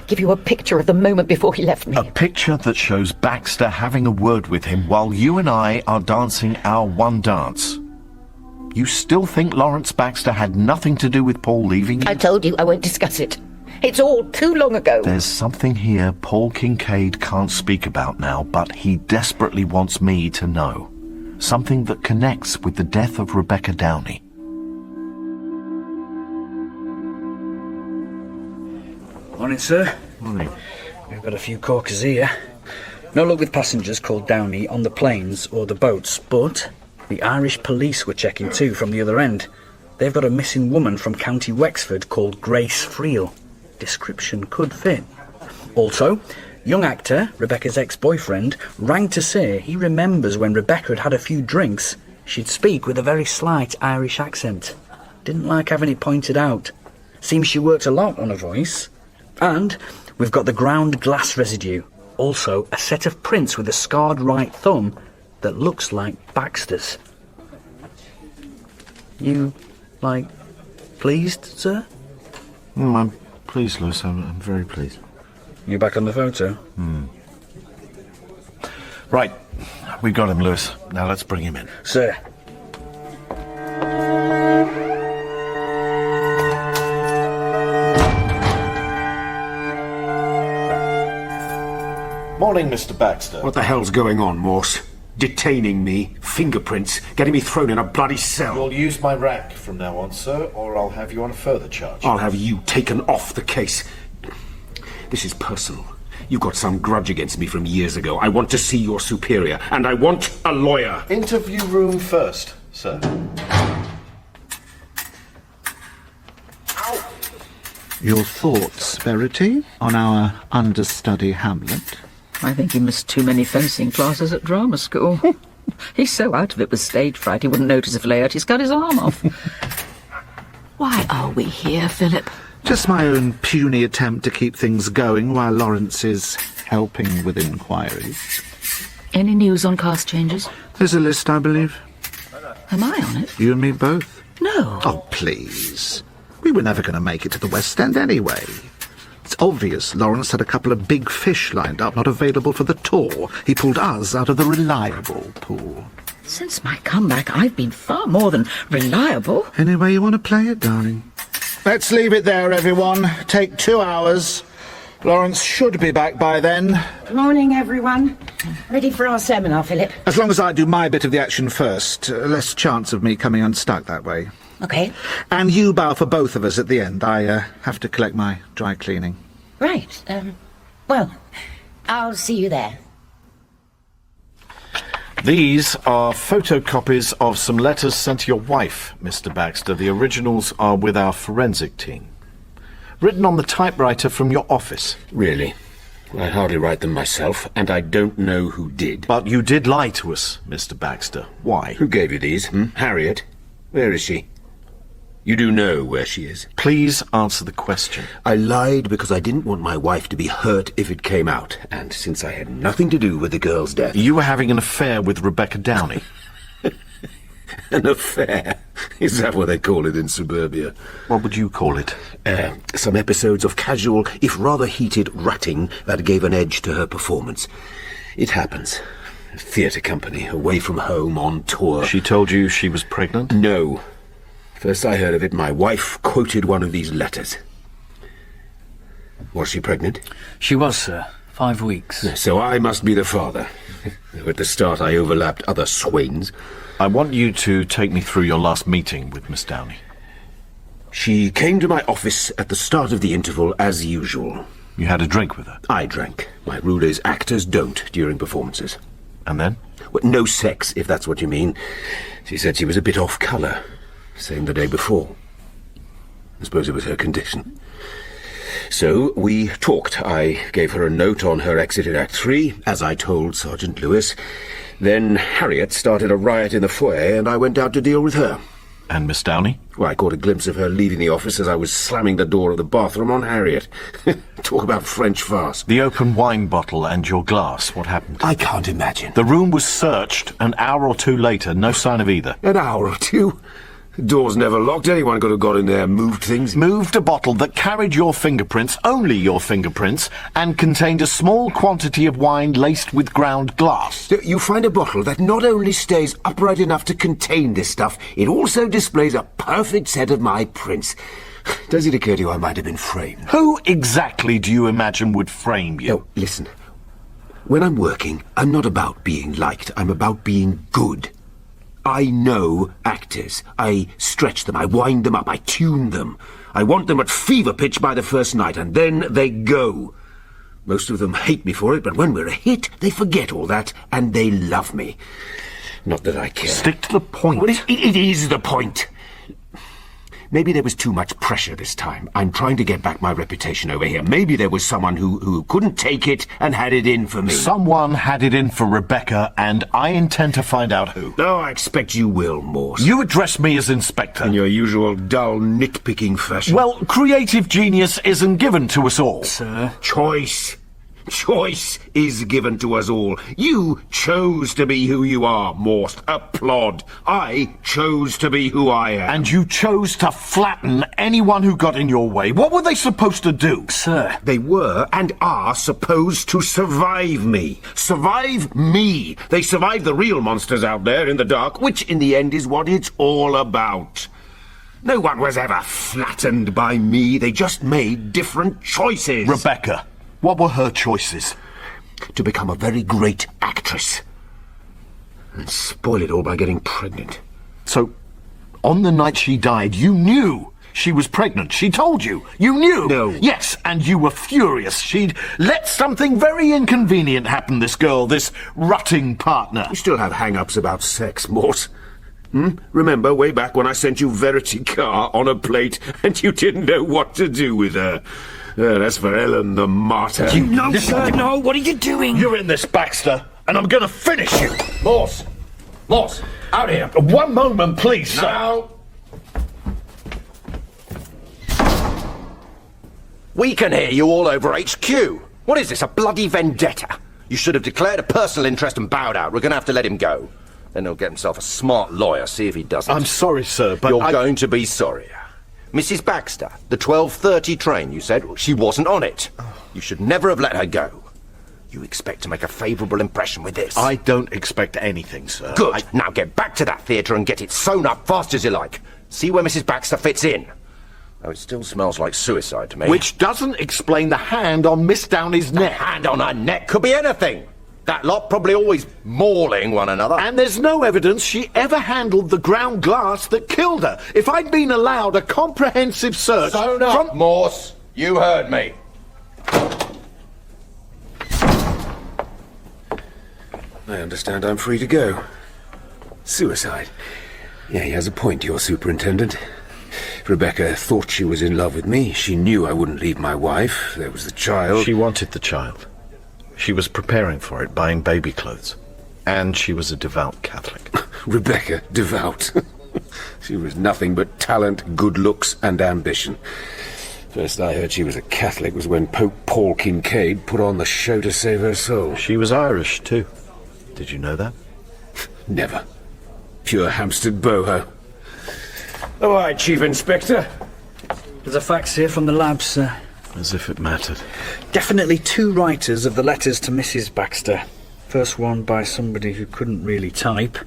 Give you a picture of the moment before he left me. A picture that shows Baxter having a word with him while you and I are dancing our one dance. You still think Lawrence Baxter had nothing to do with Paul leaving you? I told you I won't discuss it. It's all too long ago. There's something here Paul Kincaid can't speak about now, but he desperately wants me to know. Something that connects with the death of Rebecca Downey. Morning, sir. Morning. We've got a few corkers here. No luck with passengers called Downey on the planes or the boats, but the Irish police were checking too from the other end. They've got a missing woman from County Wexford called Grace Friel. Description could fit. Also, young actor, Rebecca's ex-boyfriend, rang to say he remembers when Rebecca had a few drinks, she'd speak with a very slight Irish accent. Didn't like having it pointed out. Seems she worked a lot on her voice. And we've got the ground glass residue. Also, a set of prints with a scarred right thumb that looks like Baxter's. You, pleased, sir? I'm pleased, Lewis. I'm very pleased. You back on the photo? Right. We've got him, Lewis. Now let's bring him in. Sir. Morning, Mr. Baxter. What the hell's going on, Morse? Detaining me, fingerprints, getting me thrown in a bloody cell. You'll use my rack from now on, sir, or I'll have you on a further charge. I'll have you taken off the case. This is personal. You've got some grudge against me from years ago. I want to see your superior, and I want a lawyer. Interview room first, sir. Your thoughts, Verity, on our understudy Hamlet? I think he missed too many fencing classes at drama school. He's so out of it with stage fright he wouldn't notice if Laertes cut his arm off. Why are we here, Philip? Just my own puny attempt to keep things going while Lawrence is helping with inquiries. Any news on cast changes? There's a list, I believe. Am I on it? You and me both. No. Oh, please. We were never going to make it to the West End anyway. It's obvious Lawrence had a couple of big fish lined up not available for the tour. He pulled us out of the reliable pool. Since my comeback, I've been far more than reliable. Any way you want to play it, darling. Let's leave it there, everyone. Take 2 hours. Lawrence should be back by then. Morning, everyone. Ready for our seminar, Philip? As long as I do my bit of the action first, less chance of me coming unstuck that way. Okay. And you bow for both of us at the end. I have to collect my dry cleaning. Right. Well, I'll see you there. These are photocopies of some letters sent to your wife, Mr. Baxter. The originals are with our forensic team. Written on the typewriter from your office. Really? I hardly write them myself, and I don't know who did. But you did lie to us, Mr. Baxter. Why? Who gave you these? Harriet? Where is she? You do know where she is. Please answer the question. I lied because I didn't want my wife to be hurt if it came out, and since I had nothing to do with the girl's death... You were having an affair with Rebecca Downey. An affair? Is that what they call it in suburbia? What would you call it? Some episodes of casual, if rather heated, ratting that gave an edge to her performance. It happens. Theatre company, away from home, on tour. She told you she was pregnant? No. First I heard of it, my wife quoted one of these letters. Was she pregnant? She was, sir. 5 weeks. So I must be the father. At the start I overlapped other swains. I want you to take me through your last meeting with Miss Downey. She came to my office at the start of the interval, as usual. You had a drink with her? I drank. My rule is actors don't during performances. And then? Well, no sex, if that's what you mean. She said she was a bit off colour. Same the day before. I suppose it was her condition. So we talked. I gave her a note on her exit in Act 3, as I told Sergeant Lewis. Then Harriet started a riot in the foyer, and I went out to deal with her. And Miss Downey? Well, I caught a glimpse of her leaving the office as I was slamming the door of the bathroom on Harriet. Talk about French farce. The open wine bottle and your glass, what happened? I can't imagine. The room was searched. An hour or two later, no sign of either. An hour or two? The door's never locked. Anyone could have got in there and moved things. Moved a bottle that carried your fingerprints, only your fingerprints, and contained a small quantity of wine laced with ground glass. You find a bottle that not only stays upright enough to contain this stuff, it also displays a perfect set of my prints. Does it occur to you I might have been framed? Who exactly do you imagine would frame you? No, listen. When I'm working, I'm not about being liked. I'm about being good. I know actors. I stretch them, I wind them up, I tune them. I want them at fever pitch by the first night, and then they go. Most of them hate me for it, but when we're a hit, they forget all that, and they love me. Not that I care. Stick to the point. Well, it is the point. Maybe there was too much pressure this time. I'm trying to get back my reputation over here. Maybe there was someone who couldn't take it and had it in for me. Someone had it in for Rebecca, and I intend to find out who. Oh, I expect you will, Morse. You address me as Inspector. In your usual dull, nitpicking fashion. Well, creative genius isn't given to us all. Sir? Choice is given to us all. You chose to be who you are, Morse. Applaud. I chose to be who I am. And you chose to flatten anyone who got in your way. What were they supposed to do? Sir. They were and are supposed to survive me. Survive me. They survived the real monsters out there in the dark, which in the end is what it's all about. No one was ever flattened by me. They just made different choices. Rebecca. What were her choices? To become a very great actress. And spoil it all by getting pregnant. So, on the night she died, you knew she was pregnant. She told you. You knew. No. Yes, and you were furious. She'd let something very inconvenient happen, this girl, this rutting partner. You still have hang-ups about sex, Morse. Remember way back when I sent you Verity Carr on a plate and you didn't know what to do with her? That's for Ellen the martyr. No, sir, no. What are you doing? You're in this, Baxter, and I'm going to finish you. Morse, out here. One moment, please, sir. Now. We can hear you all over HQ. What is this, a bloody vendetta? You should have declared a personal interest and bowed out. We're going to have to let him go. Then he'll get himself a smart lawyer, see if he doesn't. I'm sorry, sir, but You're going to be sorrier. Mrs. Baxter, the 12:30 train, you said, she wasn't on it. You should never have let her go. You expect to make a favourable impression with this. I don't expect anything, sir. Good. Now get back to that theatre and get it sewn up fast as you like. See where Mrs. Baxter fits in. Oh, it still smells like suicide to me. Which doesn't explain the hand on Miss Downey's neck. Hand on her neck could be anything. That lot probably always mauling one another. And there's no evidence she ever handled the ground glass that killed her. If I'd been allowed a comprehensive search... Sewn up, Morse. You heard me. I understand I'm free to go. Suicide. Yeah, he has a point, your superintendent. Rebecca thought she was in love with me. She knew I wouldn't leave my wife. There was the child. She wanted the child. She was preparing for it, buying baby clothes. And she was a devout Catholic. Rebecca, devout. She was nothing but talent, good looks, and ambition. First I heard she was a Catholic was when Pope Paul Kincaid put on the show to save her soul. She was Irish, too. Did you know that? Never. Pure Hampstead boho. All right, Chief Inspector. There's a fax here from the lab, sir. As if it mattered. Definitely 2 writers of the letters to Mrs. Baxter. First one by somebody who couldn't really type.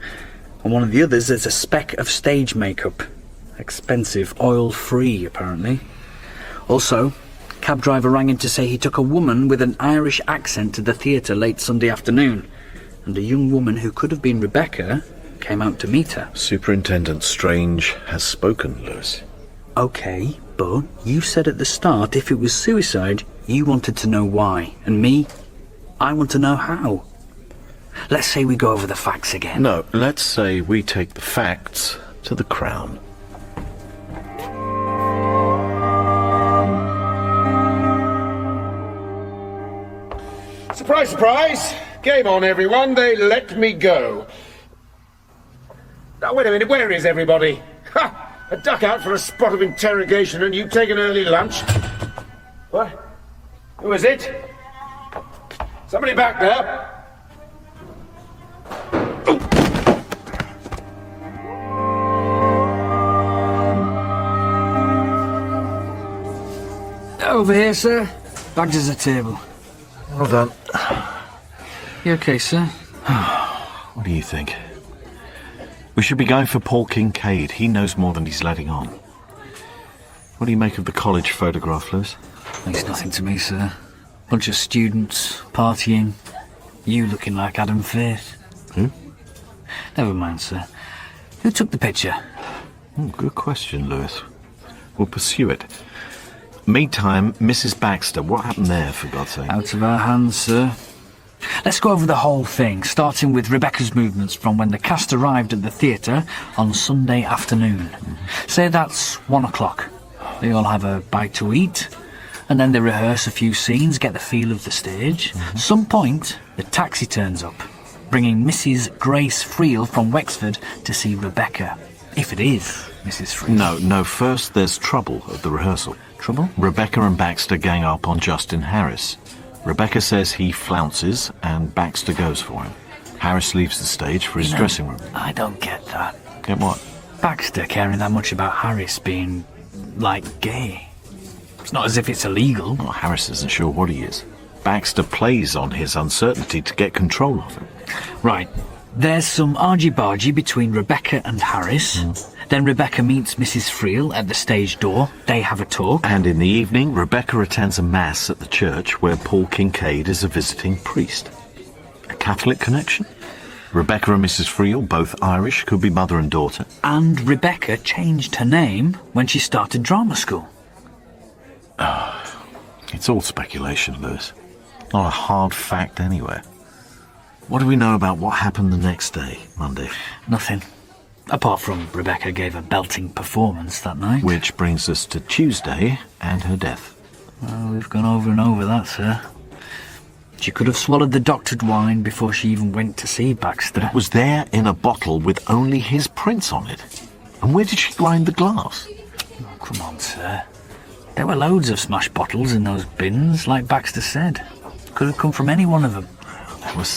On one of the others, there's a speck of stage makeup. Expensive, oil-free, apparently. Also, cab driver rang in to say he took a woman with an Irish accent to the theatre late Sunday afternoon, and a young woman who could have been Rebecca came out to meet her. Superintendent Strange has spoken, Lewis. Okay, but you said at the start if it was suicide, you wanted to know why, and me, I want to know how. Let's say we go over the facts again. No, let's say we take the facts to the Crown. Surprise, surprise! Game on, everyone. They let me go. Now, wait a minute. Where is everybody? Ha! A duck out for a spot of interrogation and you take an early lunch? What? Who is it? Somebody back there? Over here, sir. Bagged as a table. Well done. You okay, sir? What do you think? We should be going for Paul Kincaid. He knows more than he's letting on. What do you make of the college photograph, Lewis? Makes nothing to me, sir. Bunch of students, partying. You looking like Adam Faith. Who? Never mind, sir. Who took the picture? Good question, Lewis. We'll pursue it. Meantime, Mrs. Baxter, what happened there, for God's sake? Out of our hands, sir. Let's go over the whole thing, starting with Rebecca's movements from when the cast arrived at the theatre on Sunday afternoon. Say that's 1 o'clock. They all have a bite to eat, and then they rehearse a few scenes, get the feel of the stage. Some point, the taxi turns up, bringing Mrs. Grace Friel from Wexford to see Rebecca. If it is Mrs. Friel. No, first there's trouble at the rehearsal. Trouble? Rebecca and Baxter gang up on Justin Harris. Rebecca says he flounces, and Baxter goes for him. Harris leaves the stage for his dressing room. I don't get that. Get what? Baxter caring that much about Harris being, like, gay. It's not as if it's illegal. Well, Harris isn't sure what he is. Baxter plays on his uncertainty to get control of him. Right. There's some argy-bargy between Rebecca and Harris. Then Rebecca meets Mrs. Friel at the stage door. They have a talk. And in the evening, Rebecca attends a mass at the church where Paul Kincaid is a visiting priest. A Catholic connection? Rebecca and Mrs. Friel, both Irish, could be mother and daughter. And Rebecca changed her name when she started drama school. It's all speculation, Lewis. Not a hard fact anywhere. What do we know about what happened the next day, Monday? Nothing. Apart from Rebecca gave a belting performance that night. Which brings us to Tuesday and her death. Well, we've gone over and over that, sir. She could have swallowed the doctored wine before she even went to see Baxter. It was there in a bottle with only his prints on it. And where did she grind the glass? Oh, come on, sir. There were loads of smashed bottles in those bins, like Baxter said. Could have come from any one of them. There was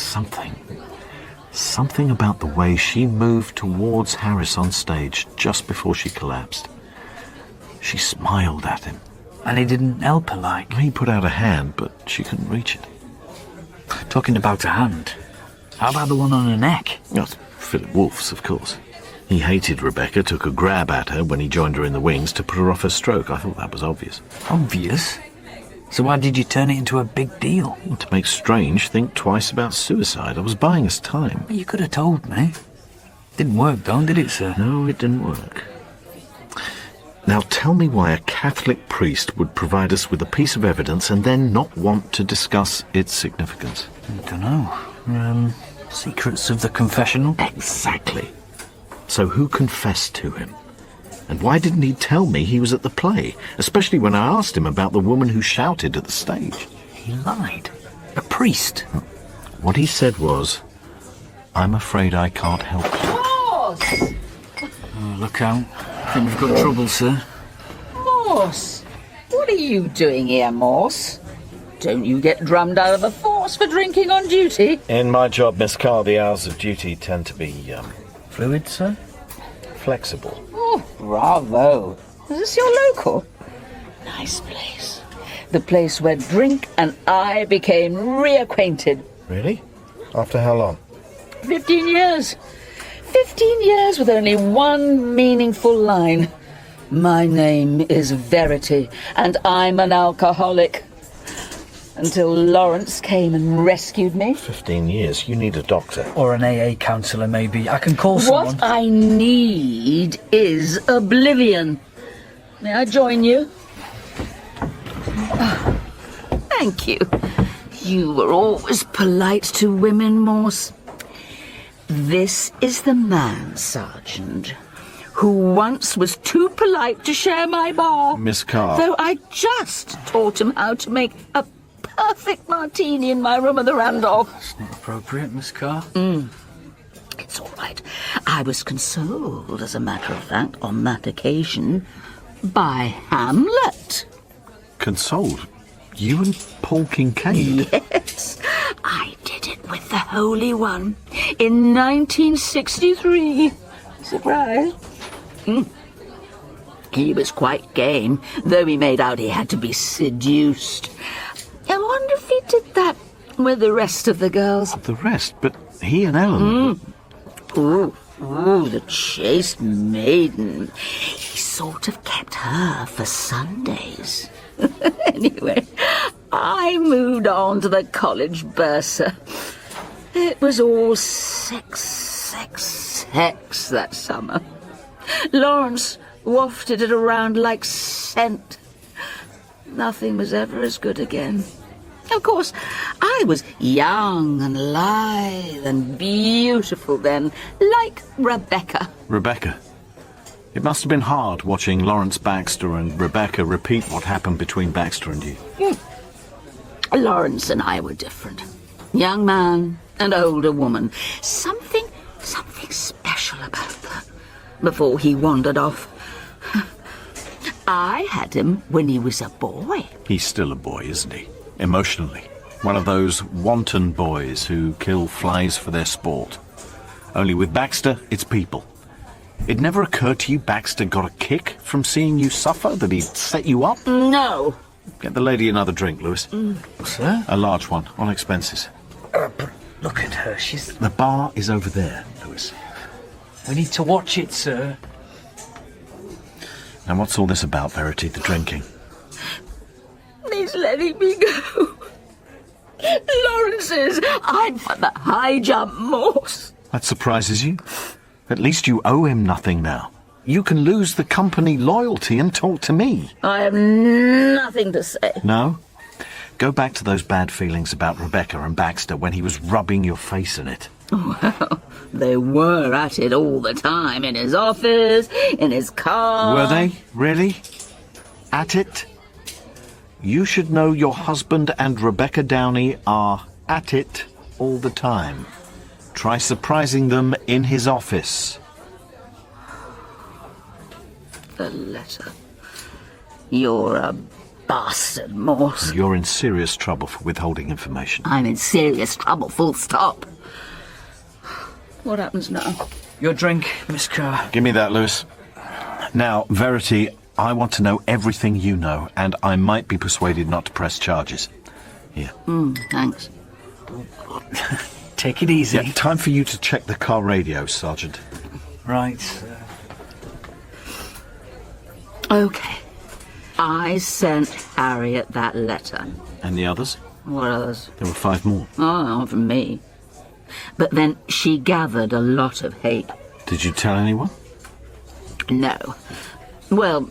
something about the way she moved towards Harris on stage just before she collapsed. She smiled at him. And he didn't help her, like? He put out a hand, but she couldn't reach it. Talking about a hand, how about the one on her neck? Oh, Philip Wolfe's, of course. He hated Rebecca, took a grab at her when he joined her in the wings to put her off her stroke. I thought that was obvious. Obvious? So why did you turn it into a big deal? To make Strange think twice about suicide. I was buying us time. You could have told me. Didn't work, though, did it, sir? No, it didn't work. Now tell me why a Catholic priest would provide us with a piece of evidence and then not want to discuss its significance. I don't know. Secrets of the confessional? Exactly. So who confessed to him? And why didn't he tell me he was at the play, especially when I asked him about the woman who shouted at the stage? He lied. A priest. What he said was, "I'm afraid I can't help you." Morse! Oh, look out. I think we've got trouble, sir. Morse! What are you doing here, Morse? Don't you get drummed out of the force for drinking on duty? In my job, Miss Carr, the hours of duty tend to be, Fluid, sir? flexible. Oh, bravo. Is this your local? Nice place. The place where drink and I became reacquainted. Really? After how long? 15 years. 15 years with only one meaningful line. My name is Verity, and I'm an alcoholic. Until Lawrence came and rescued me. 15 years. You need a doctor. Or an AA counsellor, maybe. I can call someone. What I need is oblivion. May I join you? Thank you. You were always polite to women, Morse. This is the man, Sergeant, who once was too polite to share my bar. Miss Carr. Though I just taught him how to make a perfect martini in my room at the Randolph. That's not appropriate, Miss Carr. It's all right. I was consoled, as a matter of fact, on that occasion, by Hamlet. Consoled? You and Paul Kincaid? Yes, I did it with the Holy One in 1963. Surprise. He was quite game, though he made out he had to be seduced. I wonder if he did that with the rest of the girls. The rest? But he and Ellen... Ooh, the chaste maiden. He sort of kept her for Sundays. Anyway, I moved on to the college bursar. It was all sex that summer. Lawrence wafted it around like scent. Nothing was ever as good again. Of course, I was young and lithe and beautiful then, like Rebecca. Rebecca? It must have been hard watching Lawrence Baxter and Rebecca repeat what happened between Baxter and you. Lawrence and I were different. Young man and older woman. Something special about that. Before he wandered off. I had him when he was a boy. He's still a boy, isn't he? Emotionally. One of those wanton boys who kill flies for their sport. Only with Baxter, it's people. It never occurred to you Baxter got a kick from seeing you suffer, that he'd set you up? No. Get the lady another drink, Lewis. Sir? A large one, on expenses. But look at her, she's... The bar is over there, Lewis. We need to watch it, sir. And what's all this about, Verity, the drinking? He's letting me go. Lawrence says I'm for the high jump, Morse. That surprises you? At least you owe him nothing now. You can lose the company loyalty and talk to me. I have nothing to say. No? Go back to those bad feelings about Rebecca and Baxter when he was rubbing your face in it. Well, they were at it all the time, in his office, in his car. Were they? Really? At it? You should know your husband and Rebecca Downey are at it all the time. Try surprising them in his office. The letter. You're a bastard, Morse. You're in serious trouble for withholding information. I'm in serious trouble, full stop. What happens now? Your drink, Miss Carr. Give me that, Lewis. Now, Verity, I want to know everything you know, and I might be persuaded not to press charges. Here. Thanks. Take it easy. Yeah, time for you to check the car radio, Sergeant. Right. Okay. I sent Harriet that letter. And the others? What others? There were 5 more. Oh, not from me. But then she gathered a lot of hate. Did you tell anyone? No. Well,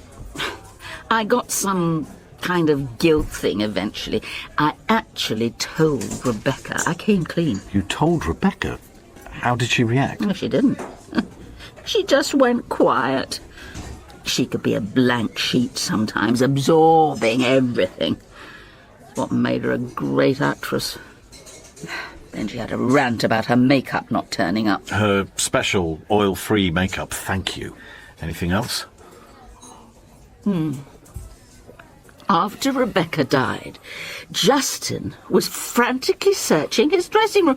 I got some kind of guilt thing eventually. I actually told Rebecca. I came clean. You told Rebecca? How did she react? No, she didn't. She just went quiet. She could be a blank sheet sometimes, absorbing everything. It's what made her a great actress. Then she had a rant about her makeup not turning up. Her special oil-free makeup, thank you. Anything else? After Rebecca died, Justin was frantically searching his dressing room.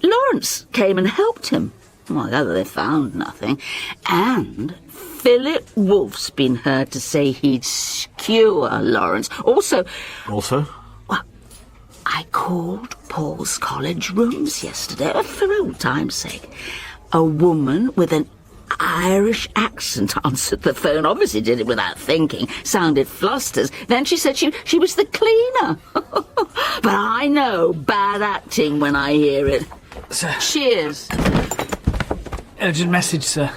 Lawrence came and helped him. Well, they found nothing. And Philip Wolf's been heard to say he'd skewer Lawrence. Also? Also? Well, I I called Paul's college rooms yesterday, for old time's sake. A woman with an Irish accent answered the phone, obviously did it without thinking, sounded flustered. Then she said she was the cleaner. But I know bad acting when I hear it. Sir. Cheers. Urgent message, sir.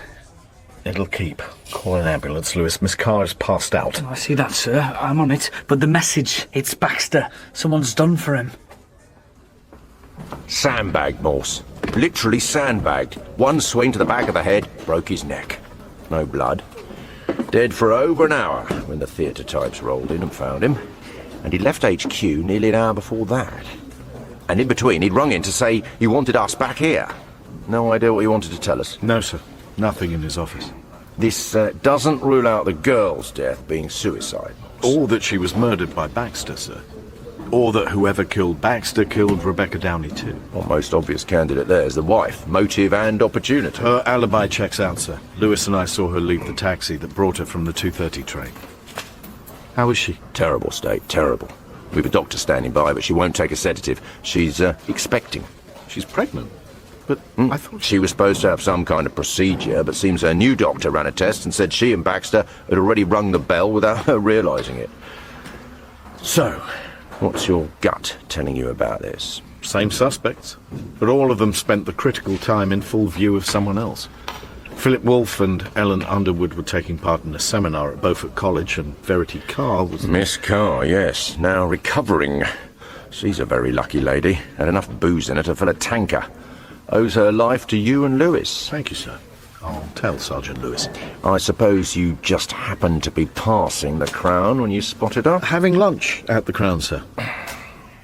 It'll keep. Call an ambulance, Lewis. Miss Carr is passed out. I see that, sir. I'm on it. But the message, it's Baxter. Someone's done for him. Sandbagged, Morse. Literally sandbagged. One swing to the back of the head, broke his neck. No blood. Dead for over an hour when the theatre types rolled in and found him. And he left HQ nearly an hour before that. And in between, he'd rung in to say he wanted us back here. No idea what he wanted to tell us. No, sir. Nothing in his office. This doesn't rule out the girl's death being suicide. Or that she was murdered by Baxter, sir. Or that whoever killed Baxter killed Rebecca Downey too. Well, most obvious candidate there is the wife. Motive and opportunity. Her alibi checks out, sir. Lewis and I saw her leave the taxi that brought her from the 2:30 train. How is she? Terrible state, terrible. We've a doctor standing by, but she won't take a sedative. She's expecting. She's pregnant. But I thought she was supposed to have some kind of procedure, but seems her new doctor ran a test and said she and Baxter had already rung the bell without her realising it. So, what's your gut telling you about this? Same suspects, but all of them spent the critical time in full view of someone else. Philip Wolfe and Ellen Underwood were taking part in a seminar at Beaufort College, and Verity Carr was... Miss Carr, yes, now recovering. She's a very lucky lady. Had enough booze in her to fill a tanker. Owes her life to you and Lewis. Thank you, sir. I'll tell Sergeant Lewis. I suppose you just happened to be passing the Crown when you spotted her? Having lunch at the Crown, sir.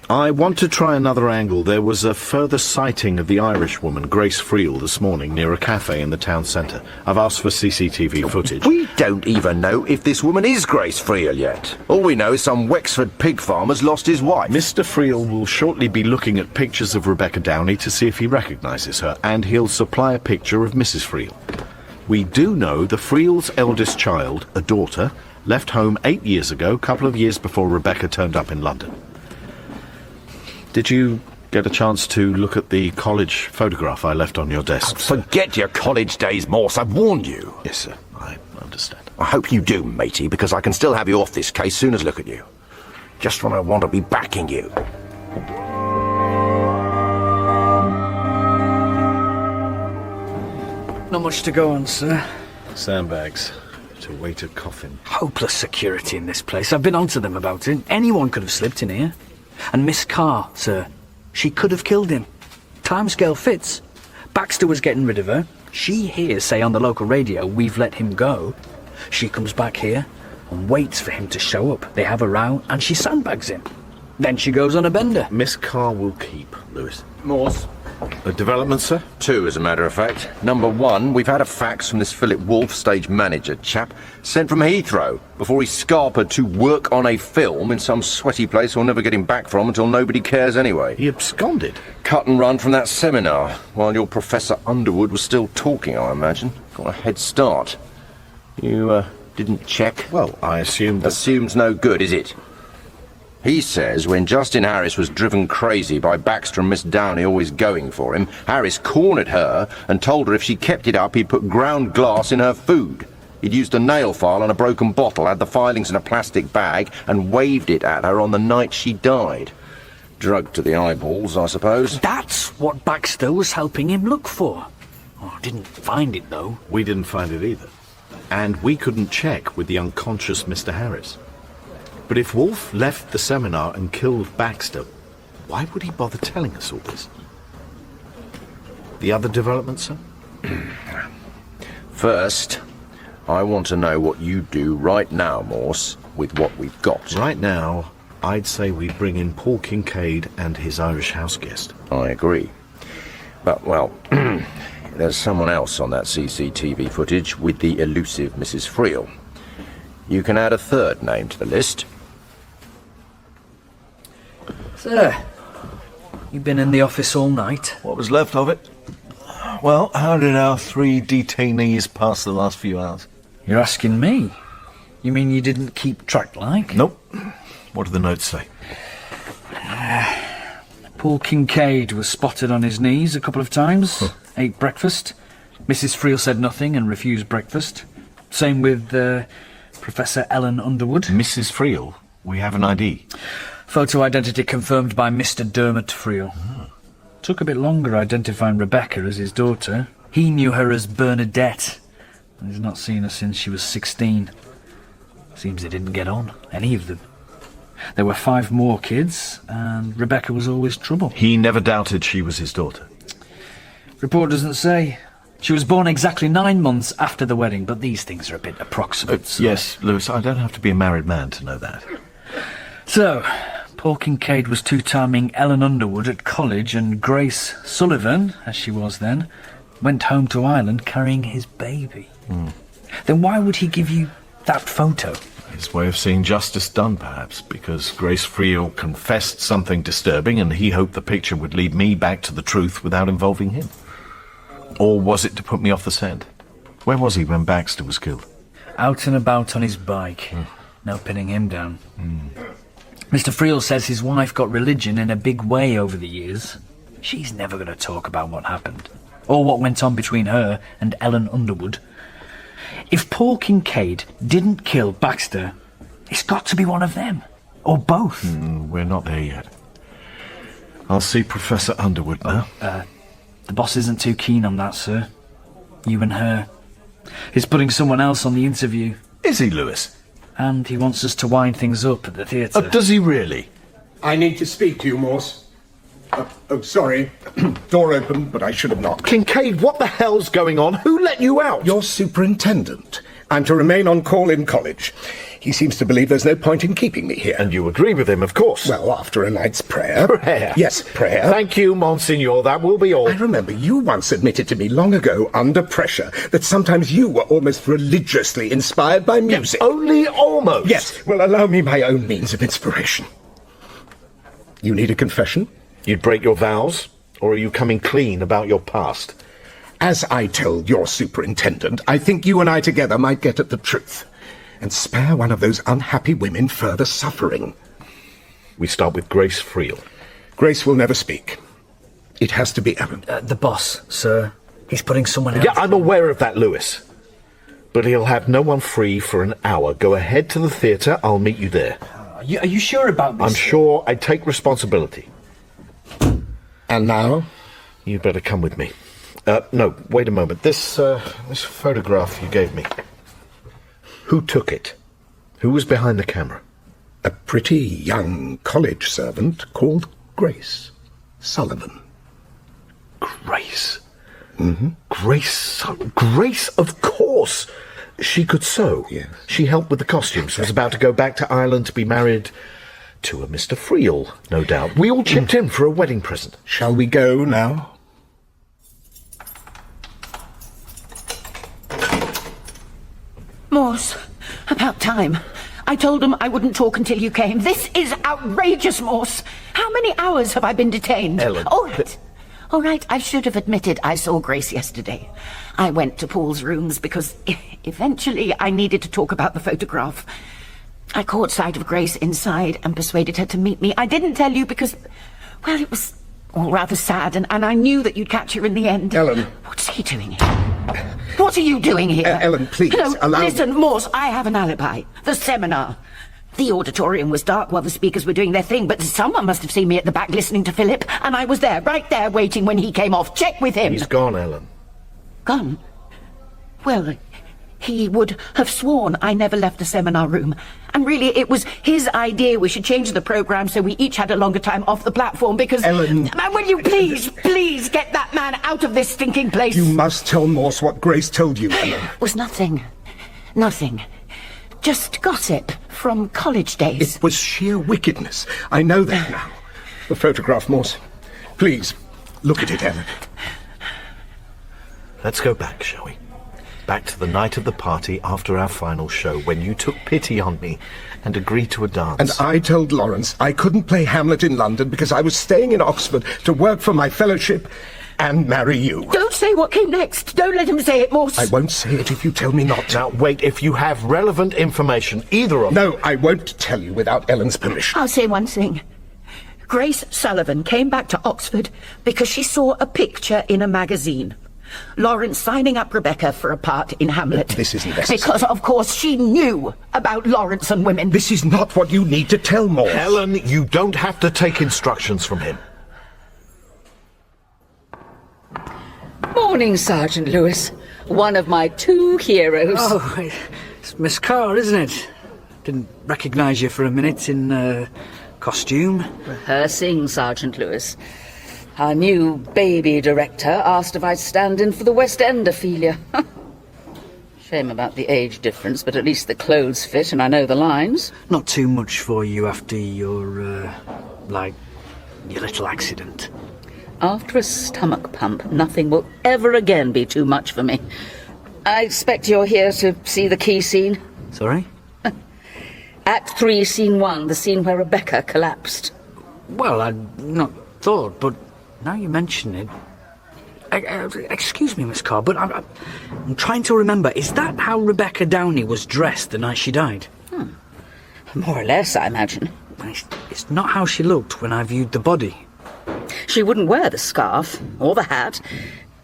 I want to try another angle. There was a further sighting of the Irish woman, Grace Friel, this morning near a cafe in the town centre. I've asked for CCTV footage. We don't even know if this woman is Grace Friel yet. All we know is some Wexford pig farmer's lost his wife. Mr. Friel will shortly be looking at pictures of Rebecca Downey to see if he recognises her, and he'll supply a picture of Mrs. Friel. We do know the Friel's eldest child, a daughter, left home 8 years ago, a couple of years before Rebecca turned up in London. Did you get a chance to look at the college photograph I left on your desk? Forget your college days, Morse. I've warned you. Yes, sir. I understand. I hope you do, matey, because I can still have you off this case soon as look at you. Just when I want to be backing you. Not much to go on, sir. Sandbags. To wait a coffin. Hopeless security in this place. I've been on to them about it. Anyone could have slipped in here. And Miss Carr, sir, she could have killed him. Timescale fits. Baxter was getting rid of her. She hears, say, on the local radio, we've let him go. She comes back here and waits for him to show up. They have a row and she sandbags him. Then she goes on a bender. Miss Carr will keep, Lewis. Morse. A development, sir? 2, as a matter of fact. Number 1, we've had a fax from this Philip Wolfe, stage manager chap, sent from Heathrow before he scarpered to work on a film in some sweaty place we'll never get him back from until nobody cares anyway. He absconded? Cut and run from that seminar while your Professor Underwood was still talking, I imagine. Got a head start. You, didn't check? Well, I assumed that... Assume's no good, is it? He says when Justin Harris was driven crazy by Baxter and Miss Downey always going for him, Harris cornered her and told her if she kept it up he'd put ground glass in her food. He'd used a nail file and a broken bottle, had the filings in a plastic bag, and waved it at her on the night she died. Drugged to the eyeballs, I suppose. That's what Baxter was helping him look for. Oh, didn't find it, though. We didn't find it either. And we couldn't check with the unconscious Mr. Harris. But if Wolfe left the seminar and killed Baxter, why would he bother telling us all this? The other developments, sir? First, I want to know what you do right now, Morse, with what we've got. Right now, I'd say we bring in Paul Kincaid and his Irish house guest. I agree. But, well, there's someone else on that CCTV footage with the elusive Mrs. Friel. You can add a third name to the list. Sir, you've been in the office all night. What was left of it? Well, how did our 3 detainees pass the last few hours? You're asking me? You mean you didn't keep track, like? Nope. What do the notes say? Paul Kincaid was spotted on his knees a couple of times, ate breakfast. Mrs. Friel said nothing and refused breakfast. Same with Professor Ellen Underwood. Mrs. Friel? We have an ID. Photo identity confirmed by Mr. Dermot Friel. Took a bit longer identifying Rebecca as his daughter. He knew her as Bernadette, and he's not seen her since she was 16. Seems they didn't get on, any of them. There were 5 more kids, and Rebecca was always trouble. He never doubted she was his daughter. Report doesn't say. She was born exactly 9 months after the wedding, but these things are a bit approximate. So. Yes, Lewis, I don't have to be a married man to know that. So, Paul Kincaid was two-timing Ellen Underwood at college, and Grace Sullivan, as she was then, went home to Ireland carrying his baby. Then why would he give you that photo? His way of seeing justice done, perhaps, because Grace Friel confessed something disturbing and he hoped the picture would lead me back to the truth without involving him. Or was it to put me off the scent? Where was he when Baxter was killed? Out and about on his bike. No pinning him down. Mr. Friel says his wife got religion in a big way over the years. She's never going to talk about what happened, or what went on between her and Ellen Underwood. If Paul Kincaid didn't kill Baxter, it's got to be one of them. Or both. We're not there yet. I'll see Professor Underwood now. The boss isn't too keen on that, sir. You and her. He's putting someone else on the interview. Is he, Lewis? And he wants us to wind things up at the theatre. Does he really? I need to speak to you, Morse. Sorry. Door open, but I should have knocked. Kincaid, what the hell's going on? Who let you out? Your superintendent. I'm to remain on call in college. He seems to believe there's no point in keeping me here. And you agree with him, of course. Well, after a night's prayer. Prayer? Yes, prayer. Thank you, Monsignor. That will be all. I remember you once admitted to me long ago, under pressure, that sometimes you were almost religiously inspired by music. Yeah, only almost. Yes, well, allow me my own means of inspiration. You need a confession? You'd break your vows? Or are you coming clean about your past? As I told your superintendent, I think you and I together might get at the truth and spare one of those unhappy women further suffering. We start with Grace Friel. Grace will never speak. It has to be Ellen. The boss, sir. He's putting someone else. Yeah, I'm aware of that, Lewis. But he'll have no one free for an hour. Go ahead to the theatre. I'll meet you there. Are you sure about this? I'm sure I take responsibility. And now? You'd better come with me. No, wait a moment. This photograph you gave me. Who took it? Who was behind the camera? A pretty young college servant called Grace Sullivan. Grace? Mm-hmm. Grace, of course! She could sew. Yes. She helped with the costumes. Was about to go back to Ireland to be married to a Mr. Friel, no doubt. We all chipped in for a wedding present. Shall we go now? Morse, about time. I told them I wouldn't talk until you came. This is outrageous, Morse. How many hours have I been detained? Ellen. All right, I should have admitted I saw Grace yesterday. I went to Paul's rooms because eventually I needed to talk about the photograph. I caught sight of Grace inside and persuaded her to meet me. I didn't tell you because, well, it was all rather sad, and I knew that you'd catch her in the end. Ellen. What's he doing here? What are you doing here? Ellen, please, No, allow me. listen, Morse, I have an alibi. The seminar. The auditorium was dark while the speakers were doing their thing, but someone must have seen me at the back listening to Philip, and I was there, right there, waiting when he came off. Check with him. He's gone, Ellen. Gone? Well, he would have sworn I never left the seminar room. And really, it was his idea we should change the program so we each had a longer time off the platform because... Ellen... Will you please get that man out of this stinking place? You must tell Morse what Grace told you, Ellen. It was nothing. Nothing. Just gossip from college days. It was sheer wickedness. I know that now. The photograph, Morse. Please, look at it, Ellen. Let's go back, shall we? Back to the night of the party after our final show, when you took pity on me and agreed to a dance. And I told Lawrence I couldn't play Hamlet in London because I was staying in Oxford to work for my fellowship and marry you. Don't say what came next. Don't let him say it, Morse. I won't say it if you tell me not. Now, wait, if you have relevant information, either of... No, I won't tell you without Ellen's permission. I'll say one thing. Grace Sullivan came back to Oxford because she saw a picture in a magazine. Lawrence signing up Rebecca for a part in Hamlet. This isn't necessary. Because, of course, she knew about Lawrence and women. This is not what you need to tell Morse. Helen, you don't have to take instructions from him. Morning, Sergeant Lewis. One of my two heroes. Oh, it's Miss Carr, isn't it? Didn't recognise you for a minute in costume. Rehearsing, Sergeant Lewis. Our new baby director asked if I'd stand in for the West End Ophelia. Shame about the age difference, but at least the clothes fit and I know the lines. Not too much for you after your little accident. After a stomach pump, nothing will ever again be too much for me. I expect you're here to see the key scene. Sorry? Act 3, Scene 1, the scene where Rebecca collapsed. Well, I'd not thought, but now you mention it... excuse me, Miss Carr, but I'm trying to remember. Is that how Rebecca Downey was dressed the night she died? More or less, I imagine. It's not how she looked when I viewed the body. She wouldn't wear the scarf or the hat,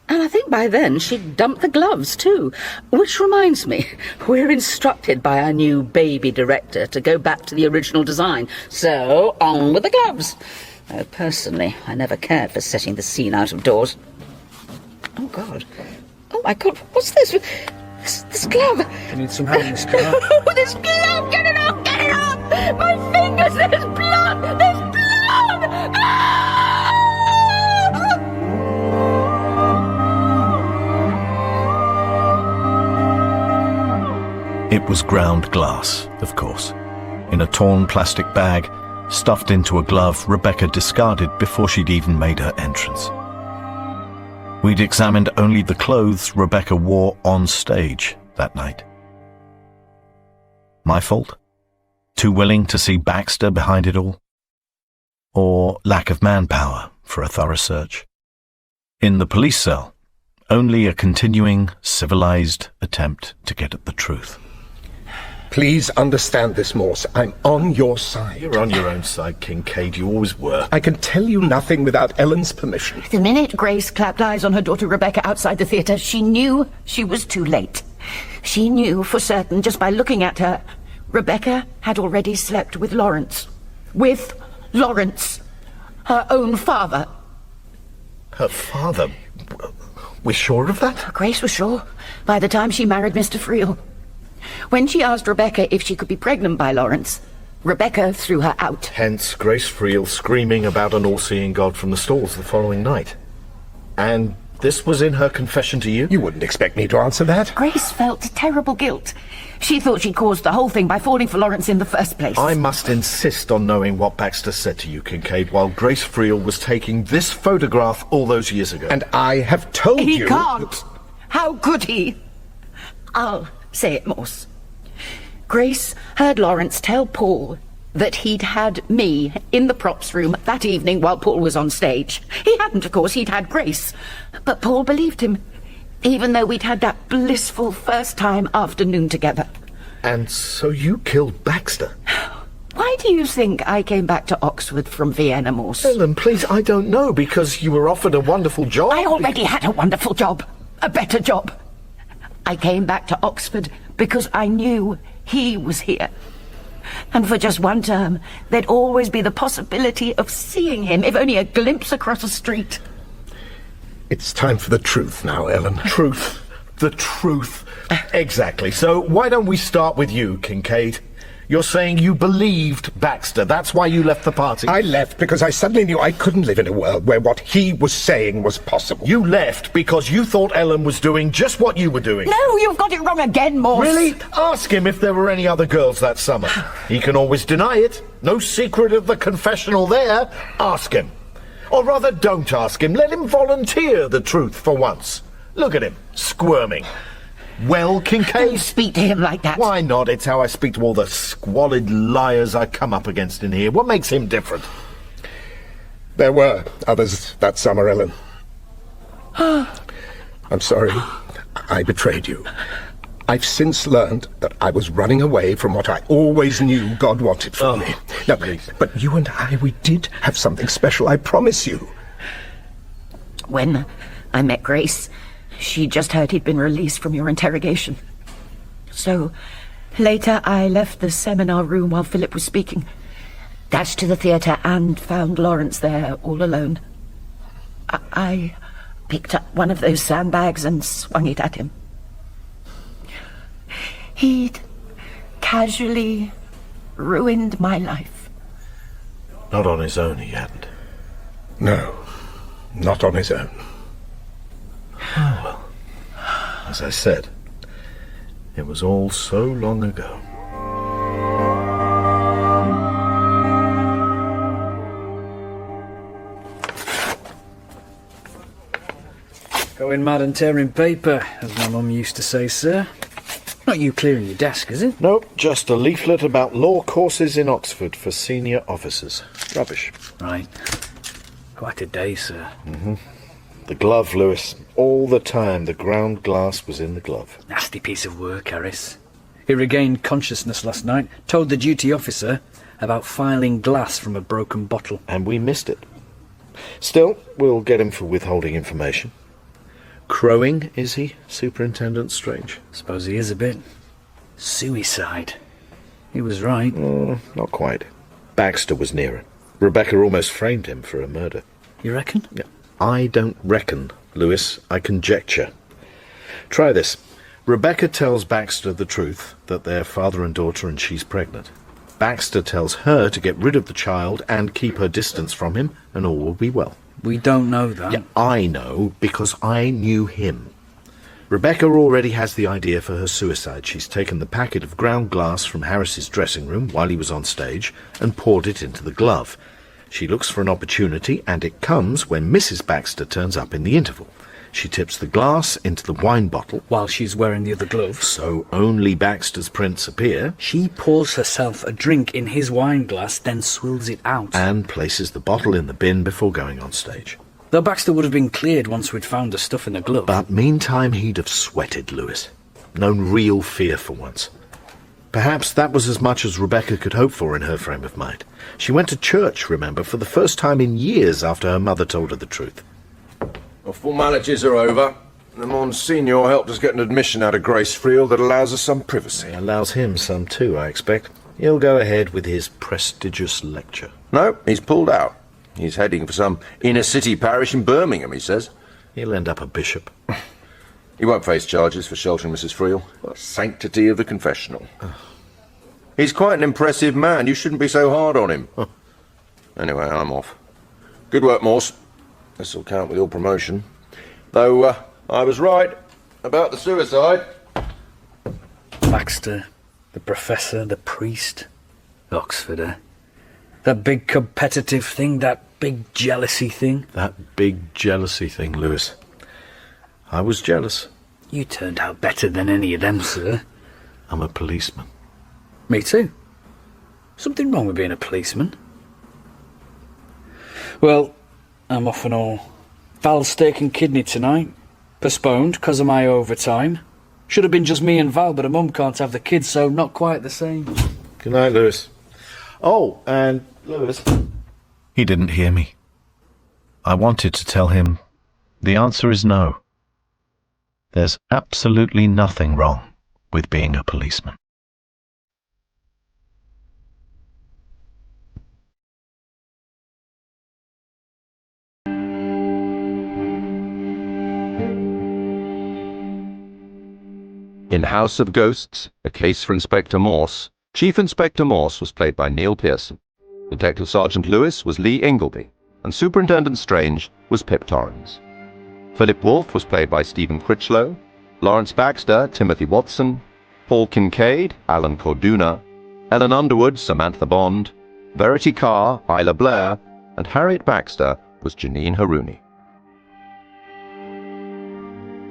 and I think by then she'd dumped the gloves too. Which reminds me, we're instructed by our new baby director to go back to the original design, so on with the gloves. Though personally, I never cared for setting the scene out of doors. Oh God. Oh my God, what's this? This glove! You need some help, Miss Carr? Oh, this glove! Get it off! Get it off! My fingers! There's blood! There's blood! Ah! It was ground glass, of course. In a torn plastic bag, stuffed into a glove Rebecca discarded before she'd even made her entrance. We'd examined only the clothes Rebecca wore on stage that night. My fault? Too willing to see Baxter behind it all? Or lack of manpower for a thorough search? In the police cell, only a continuing, civilized attempt to get at the truth. Please understand this, Morse. I'm on your side. You're on your own side, Kincaid. You always were. I can tell you nothing without Ellen's permission. The minute Grace clapped eyes on her daughter Rebecca outside the theatre, she knew she was too late. She knew for certain, just by looking at her, Rebecca had already slept with Lawrence. With Lawrence, her own father. Her father? We're sure of that? Grace was sure by the time she married Mr. Friel. When she asked Rebecca if she could be pregnant by Lawrence, Rebecca threw her out. Hence Grace Friel screaming about an all-seeing God from the stalls the following night. And this was in her confession to you? You wouldn't expect me to answer that. Grace felt terrible guilt. She thought she caused the whole thing by falling for Lawrence in the first place. I must insist on knowing what Baxter said to you, Kincaid, while Grace Friel was taking this photograph all those years ago. And I have told you... He can't. How could he? I'll say it, Morse. Grace heard Lawrence tell Paul that he'd had me in the props room that evening while Paul was on stage. He hadn't, of course, he'd had Grace. But Paul believed him, even though we'd had that blissful first-time afternoon together. And so you killed Baxter? Why do you think I came back to Oxford from Vienna, Morse? Ellen, please, I don't know, because you were offered a wonderful job. I already had a wonderful job. A better job. I came back to Oxford because I knew he was here. And for just one term, there'd always be the possibility of seeing him, if only a glimpse across a street. It's time for the truth now, Ellen. Truth. The truth. Exactly. So why don't we start with you, Kincaid? You're saying you believed Baxter. That's why you left the party. I left because I suddenly knew I couldn't live in a world where what he was saying was possible. You left because you thought Ellen was doing just what you were doing. No, you've got it wrong again, Morse. Really? Ask him if there were any other girls that summer. He can always deny it. No secret of the confessional there. Ask him. Or rather, don't ask him. Let him volunteer the truth for once. Look at him, squirming. Well, Kincaid? Don't speak to him like that. Why not? It's how I speak to all the squalid liars I come up against in here. What makes him different? There were others that summer, Ellen. I'm sorry. I betrayed you. I've since learned that I was running away from what I always knew God wanted for me. No, but you and I, we did have something special, I promise you. When I met Grace, she just heard he'd been released from your interrogation. So, later I left the seminar room while Philip was speaking, dashed to the theatre and found Lawrence there all alone. I picked up one of those sandbags and swung it at him. He'd casually ruined my life. Not on his own, he hadn't. No, not on his own. Oh, well, as I said, it was all so long ago. Going mad and tearing paper, as my mum used to say, sir. Not you clearing your desk, is it? Nope, just a leaflet about law courses in Oxford for senior officers. Rubbish. Right. Quite a day, sir. Mm-hmm. The glove, Lewis. All the time the ground glass was in the glove. Nasty piece of work, Harris. He regained consciousness last night, told the duty officer about filing glass from a broken bottle. And we missed it. Still, we'll get him for withholding information. Crowing, is he, Superintendent Strange? Suppose he is a bit. Suicide. He was right. Not quite. Baxter was near it. Rebecca almost framed him for a murder. You reckon? Yeah. I don't reckon, Lewis. I conjecture. Try this. Rebecca tells Baxter the truth, that they're father and daughter and she's pregnant. Baxter tells her to get rid of the child and keep her distance from him, and all will be well. We don't know that. Yeah, I know, because I knew him. Rebecca already has the idea for her suicide. She's taken the packet of ground glass from Harris's dressing room while he was on stage and poured it into the glove. She looks for an opportunity, and it comes when Mrs. Baxter turns up in the interval. She tips the glass into the wine bottle. While she's wearing the other glove. So only Baxter's prints appear. She pours herself a drink in his wine glass, then swills it out. And places the bottle in the bin before going on stage. Though Baxter would have been cleared once we'd found the stuff in the glove. But meantime he'd have sweated, Lewis. Known real fear for once. Perhaps that was as much as Rebecca could hope for in her frame of mind. She went to church, remember, for the first time in years after her mother told her the truth. Well, formalities are over. The Monsignor helped us get an admission out of Grace Friel that allows us some privacy. Allows him some too, I expect. He'll go ahead with his prestigious lecture. No, he's pulled out. He's heading for some inner-city parish in Birmingham, he says. He'll end up a bishop. He won't face charges for sheltering Mrs. Friel. Sanctity of the confessional. He's quite an impressive man. You shouldn't be so hard on him. Anyway, I'm off. Good work, Morse. This'll count with your promotion. Though, I was right about the suicide. Baxter, the professor, the priest. Oxford, eh? That big competitive thing, that big jealousy thing. That big jealousy thing, Lewis. I was jealous. You turned out better than any of them, sir. I'm a policeman. Me too. Something wrong with being a policeman. Well, I'm off and all. Val's steak and kidney tonight. Postponed because of my overtime. Should have been just me and Val, but her mum can't have the kids, so not quite the same. Good night, Lewis. Oh, and Lewis. He didn't hear me. I wanted to tell him the answer is no. There's absolutely nothing wrong with being a policeman. In House of Ghosts, a case for Inspector Morse, Chief Inspector Morse was played by Neil Pearson. Detective Sergeant Lewis was Lee Ingleby, and Superintendent Strange was Pip Torrens. Philip Wolfe was played by Stephen Critchlow, Lawrence Baxter, Timothy Watson, Paul Kincaid, Alan Corduna, Ellen Underwood, Samantha Bond, Verity Carr, Isla Blair, and Harriet Baxter was Janine Harouni.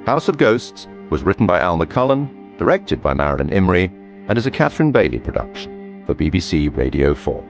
House of Ghosts was written by Alma Cullen, directed by Marilyn Imrie, and is a Catherine Bailey production for BBC Radio 4.